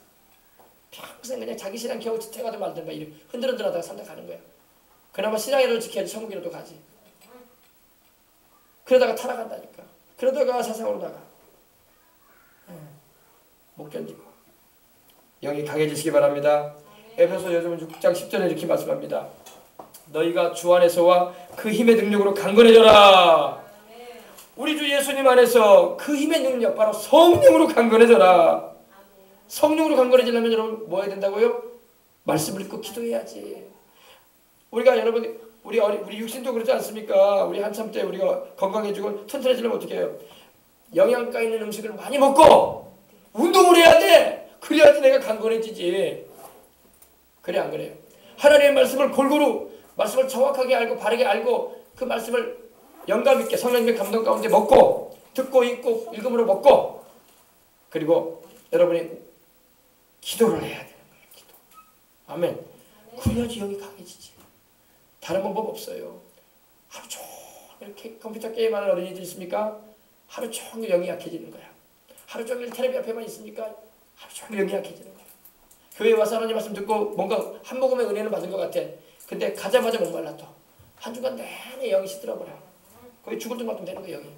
평생 그냥 자기 신앙 겨우 지탱하든 말든 막 흔들흔들하다가 산다 가는 거야. 그나마 신앙이라도 지켜야지 천국이라도 가지. 그러다가 타락한다니까. 그러다가 사상으로 나가. 못 견디고. 영이 강해지시기 바랍니다. 에베소 요즘은 6장 10절에 이렇게 말씀합니다. 너희가 주 안에서와 그 힘의 능력으로 강건해져라. 우리 주 예수님 안에서 그 힘의 능력, 바로 성령으로 강건해져라. 성령으로 강건해지려면 여러분 뭐 해야 된다고요? 말씀을 읽고 기도해야지. 우리가 여러분 우리 육신도 그렇지 않습니까? 우리 한참 때 우리가 건강해지고 튼튼해지려면 어떻게 해요? 영양가 있는 음식을 많이 먹고 운동을 해야 돼. 그래야지 내가 강건해지지. 그래 안 그래요? 하나님의 말씀을 골고루, 말씀을 정확하게 알고 바르게 알고 그 말씀을 영감 있게 성령님의 감동 가운데 먹고 듣고 읽고 읽음으로 먹고 그리고 여러분이 기도를 해야 되는 거예요. 기도. 아멘. 그래야지 영이 강해지지. 다른 방법 없어요. 하루 종일 컴퓨터 게임하는 어린이들 있습니까? 하루 종일 영이 약해지는 거야. 하루 종일 텔레비 앞에만 있습니까? 하루 종일 영이 약해지는 거야. 교회 와서 하나님 말씀 듣고 뭔가 한 모금의 은혜는 받은 것 같아. 근데 가자마자 목말라 또. 한 주간 내내 영이 시들어버려. 거의 죽을 듯 말든 되는 거야, 영이.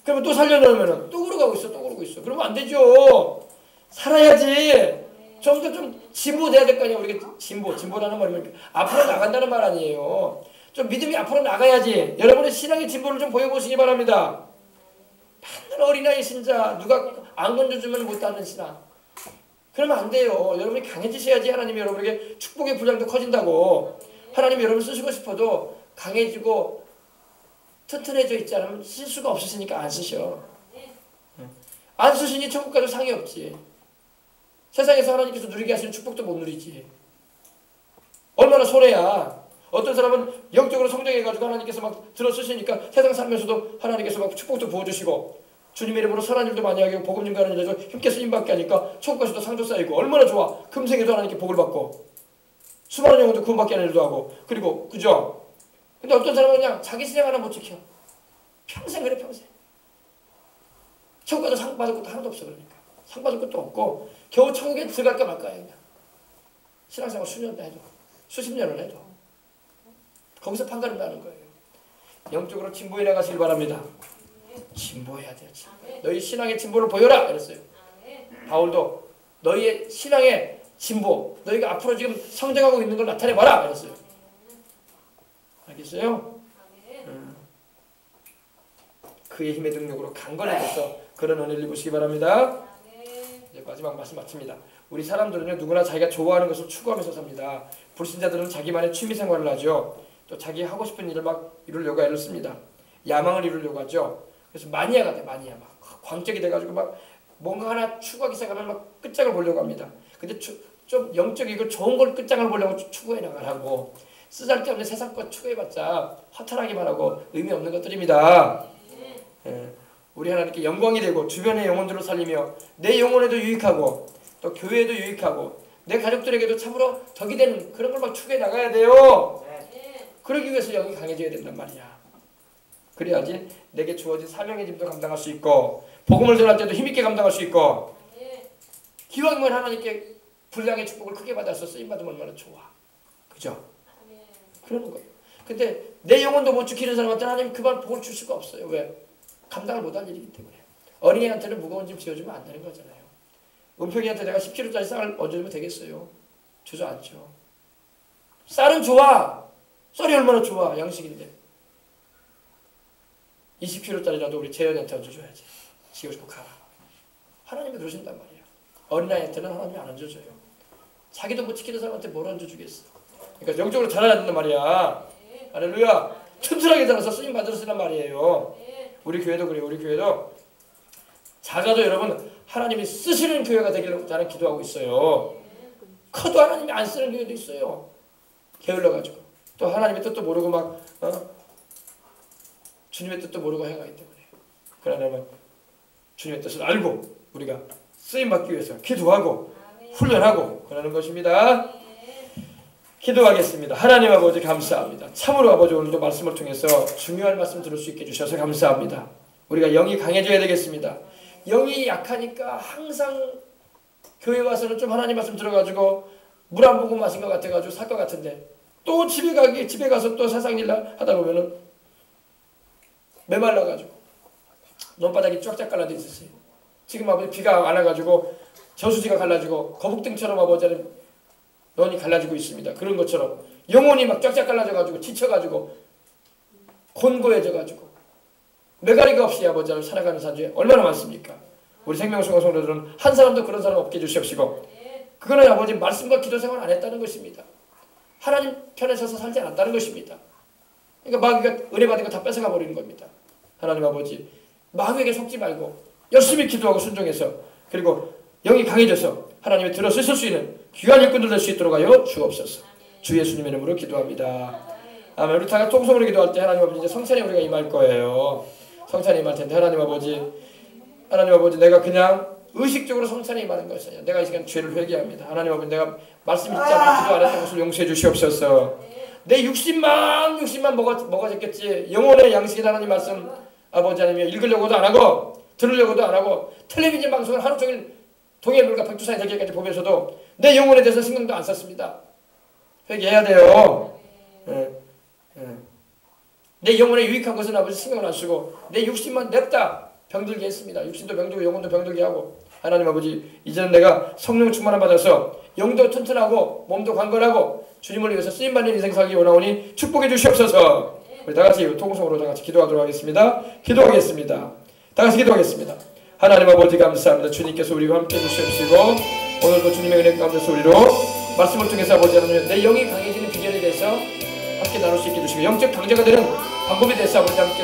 그러면 또 살려놓으면 또 그러고 있어, 또 그러고 있어. 그러면 안 되죠. 살아야지. 좀 더 좀 진보돼야 될 거 아니야. 우리가 진보라는 말이면 앞으로 나간다는 말 아니에요. 좀 믿음이 앞으로 나가야지. 여러분의 신앙의 진보를 좀 보여보시기 바랍니다. 맨날 어린아이 신자, 누가 안 건져주면 못하는 신앙. 그러면 안 돼요. 여러분이 강해지셔야지 하나님이 여러분에게 축복의 분량도 커진다고. 하나님이 여러분 쓰시고 싶어도 강해지고 튼튼해져 있지 않으면 쓸 수가 없으시니까 안 쓰셔. 안 쓰시니 천국 가도 상이 없지. 세상에서 하나님께서 누리게 하시는 축복도 못 누리지. 얼마나 손해야. 어떤 사람은 영적으로 성장해가지고 하나님께서 막 들어쓰시니까 세상 살면서도 하나님께서 막 축복도 부어주시고 주님의 이름으로 선한 일도 많이 하고 복음 증가하는 일에서 힘께 쓰임받게 하니까 천국 가서도 상도 쌓이고 얼마나 좋아. 금생에도 하나님께 복을 받고 수많은 영혼도 구원받게 하는 일도 하고. 그리고 그죠? 근데 어떤 사람은 그냥 자기 신앙 하나 못 지켜. 평생 그래 평생. 천국 가서 상 받을 것도 하나도 없어. 그러니까 상 받을 것도 없고 겨우 천국에 들어갈까 말까야 그냥. 신앙생활 수년도 해도 수십 년을 해도 거기서 판가름 나는 거예요. 영적으로 진보해 나가시길 바랍니다. 진보해야 돼요. 너희 신앙의 진보를 보여라 그랬어요. 바울도 너희의 신앙의 진보, 너희가 앞으로 지금 성장하고 있는 걸 나타내봐라 그랬어요. 알겠어요? 그의 힘의 능력으로 강건해져서 그런 은혜를 입으시기 바랍니다. 이제 마지막 말씀 마칩니다. 우리 사람들은요 누구나 자기가 좋아하는 것을 추구하면서 삽니다. 불신자들은 자기만의 취미생활을 하죠. 또 자기 하고 싶은 일을 막 이루려고 애를 씁니다. 야망을 이루려고 하죠. 그래서 마니아가 돼. 마니아 막 광적이 돼가지고 막 뭔가 하나 추구하기 시작하면 막 끝장을 보려고 합니다. 근데 좀 영적이고 좋은 걸 끝장을 보려고 추구해 나가라고. 쓰잘데없는 세상 것 추구해봤자 허탈하기만 하고 의미 없는 것들입니다. 우리 하나님께 영광이 되고 주변의 영혼들을 살리며 내 영혼에도 유익하고 또 교회에도 유익하고 내 가족들에게도 참으로 덕이 되는 그런 걸 막 추구해 나가야 돼요. 그러기 위해서 영이 강해져야 된단 말이야. 그래야지 내게 주어진 사명의 짐도 감당할 수 있고 복음을 전할 때도 힘있게 감당할 수 있고 기왕이면 하나님께 분량의 축복을 크게 받아서 쓰임받으면 얼마나 좋아. 그죠? 그러는 거예요. 근데 내 영혼도 못 지키는 사람한테 하나님 그만 복을 줄 수가 없어요. 왜? 감당을 못할 일이기 때문에. 어린이한테는 무거운 짐 지어주면 안 되는 거잖아요. 은평이한테 내가 10kg짜리 쌀을 얹어주면 되겠어요? 주저앉죠. 쌀은 좋아. 쌀이 얼마나 좋아. 양식인데. 20kg짜리라도 우리 재현이한테 얹어줘야지. 지어주고 가라. 하나님이 그러신단 말이야. 어린아이한테는 하나님이 안 얹어줘요. 자기도 못 지키는 사람한테 뭘 얹어주겠어. 그러니까 영적으로 자라야 된단 말이야. 할렐루야. 튼튼하게 자라서 쓰임 받으시란 말이에요. 우리 교회도 그래요. 우리 교회도 작아도 여러분 하나님이 쓰시는 교회가 되기를 나는 기도하고 있어요. 커도 하나님이 안 쓰는 교회도 있어요. 게을러가지고 또 하나님의 뜻도 모르고 막 주님의 뜻도 모르고 행하기 때문에. 그러려면 주님의 뜻을 알고 우리가 쓰임받기 위해서 기도하고 훈련하고 그러는 것입니다. 기도하겠습니다. 하나님 아버지 감사합니다. 참으로 아버지 오늘도 말씀을 통해서 중요한 말씀 들을 수 있게 해주셔서 감사합니다. 우리가 영이 강해져야 되겠습니다. 영이 약하니까 항상 교회 와서는 좀 하나님 말씀 들어가지고 물 한 모금 마신 것 같아가지고 살 것 같은데 또 집에 가서 또 세상 일 하다 보면은 메말라가지고 논바닥이 쫙쫙 갈라져 있었어요. 지금 아버지 비가 안 와가지고 저수지가 갈라지고 거북등처럼 아버지는 논이 갈라지고 있습니다. 그런 것처럼 영혼이 막 쫙쫙 갈라져가지고 지쳐가지고 곤고해져가지고 메가리가 없이 아버지를 살아가는 사람이 얼마나 많습니까? 우리 생명수강 성도들은 한 사람도 그런 사람 없게 해주시옵시고 그거는 아버지 말씀과 기도 생활 안 했다는 것입니다. 하나님 편에 서서 살지 않았다는 것입니다. 그러니까 마귀가 은혜 받은 거 다 뺏어가 버리는 겁니다. 하나님 아버지 마귀에게 속지 말고 열심히 기도하고 순종해서 그리고 영이 강해져서 하나님의 들어 쓰실 수 있는 귀한 일꾼들 될 수 있도록 하여 주옵소서. 주 예수님의 이름으로 기도합니다. 아멘. 우리 다 통성으로 기도할 때 하나님 아버지 이제 성찬에 우리가 임할 거예요. 성찬에 임할 텐데 하나님 아버지 내가 그냥 의식적으로 성찬에 임하는 것이야. 내가 이 시간 죄를 회개합니다. 하나님 아버지 내가 말씀 읽지 않고 기도 안 했던 것을 용서해 주시옵소서. 내 육신만 먹어졌겠지. 영혼의 양식이 하나님 말씀 아버지 하나님 읽으려고도 안 하고 들으려고도 안 하고 텔레비전 방송을 하루 종일 동해물과 백두산이 되기까지 보면서도 내 영혼에 대해서 신경도 안 썼습니다. 회개해야 돼요. 내 영혼에 유익한 것은 아버지 신경을 안 쓰고 내 육신만 냅다 병들게 했습니다. 육신도 병들고 영혼도 병들게 하고 하나님 아버지 이제는 내가 성령 충만을 받아서 영도 튼튼하고 몸도 강건하고 주님을 위해서 쓰임받는 인생 살기 원하오니 축복해 주시옵소서. 우리 다같이 통성으로 다같이 기도하도록 하겠습니다. 기도하겠습니다. 다같이 기도하겠습니다. 하나님 아버지 감사합니다. 주님께서 우리와 함께 해주시옵시고 오늘도 주님의 은혜 가운데서 우리로 말씀을 통해서 아버지 하나님 내 영이 강해지는 비결에 대해서 함께 나눌 수 있게 해주시고 영적 강자가 되는 방법에 대해서 아버지 함께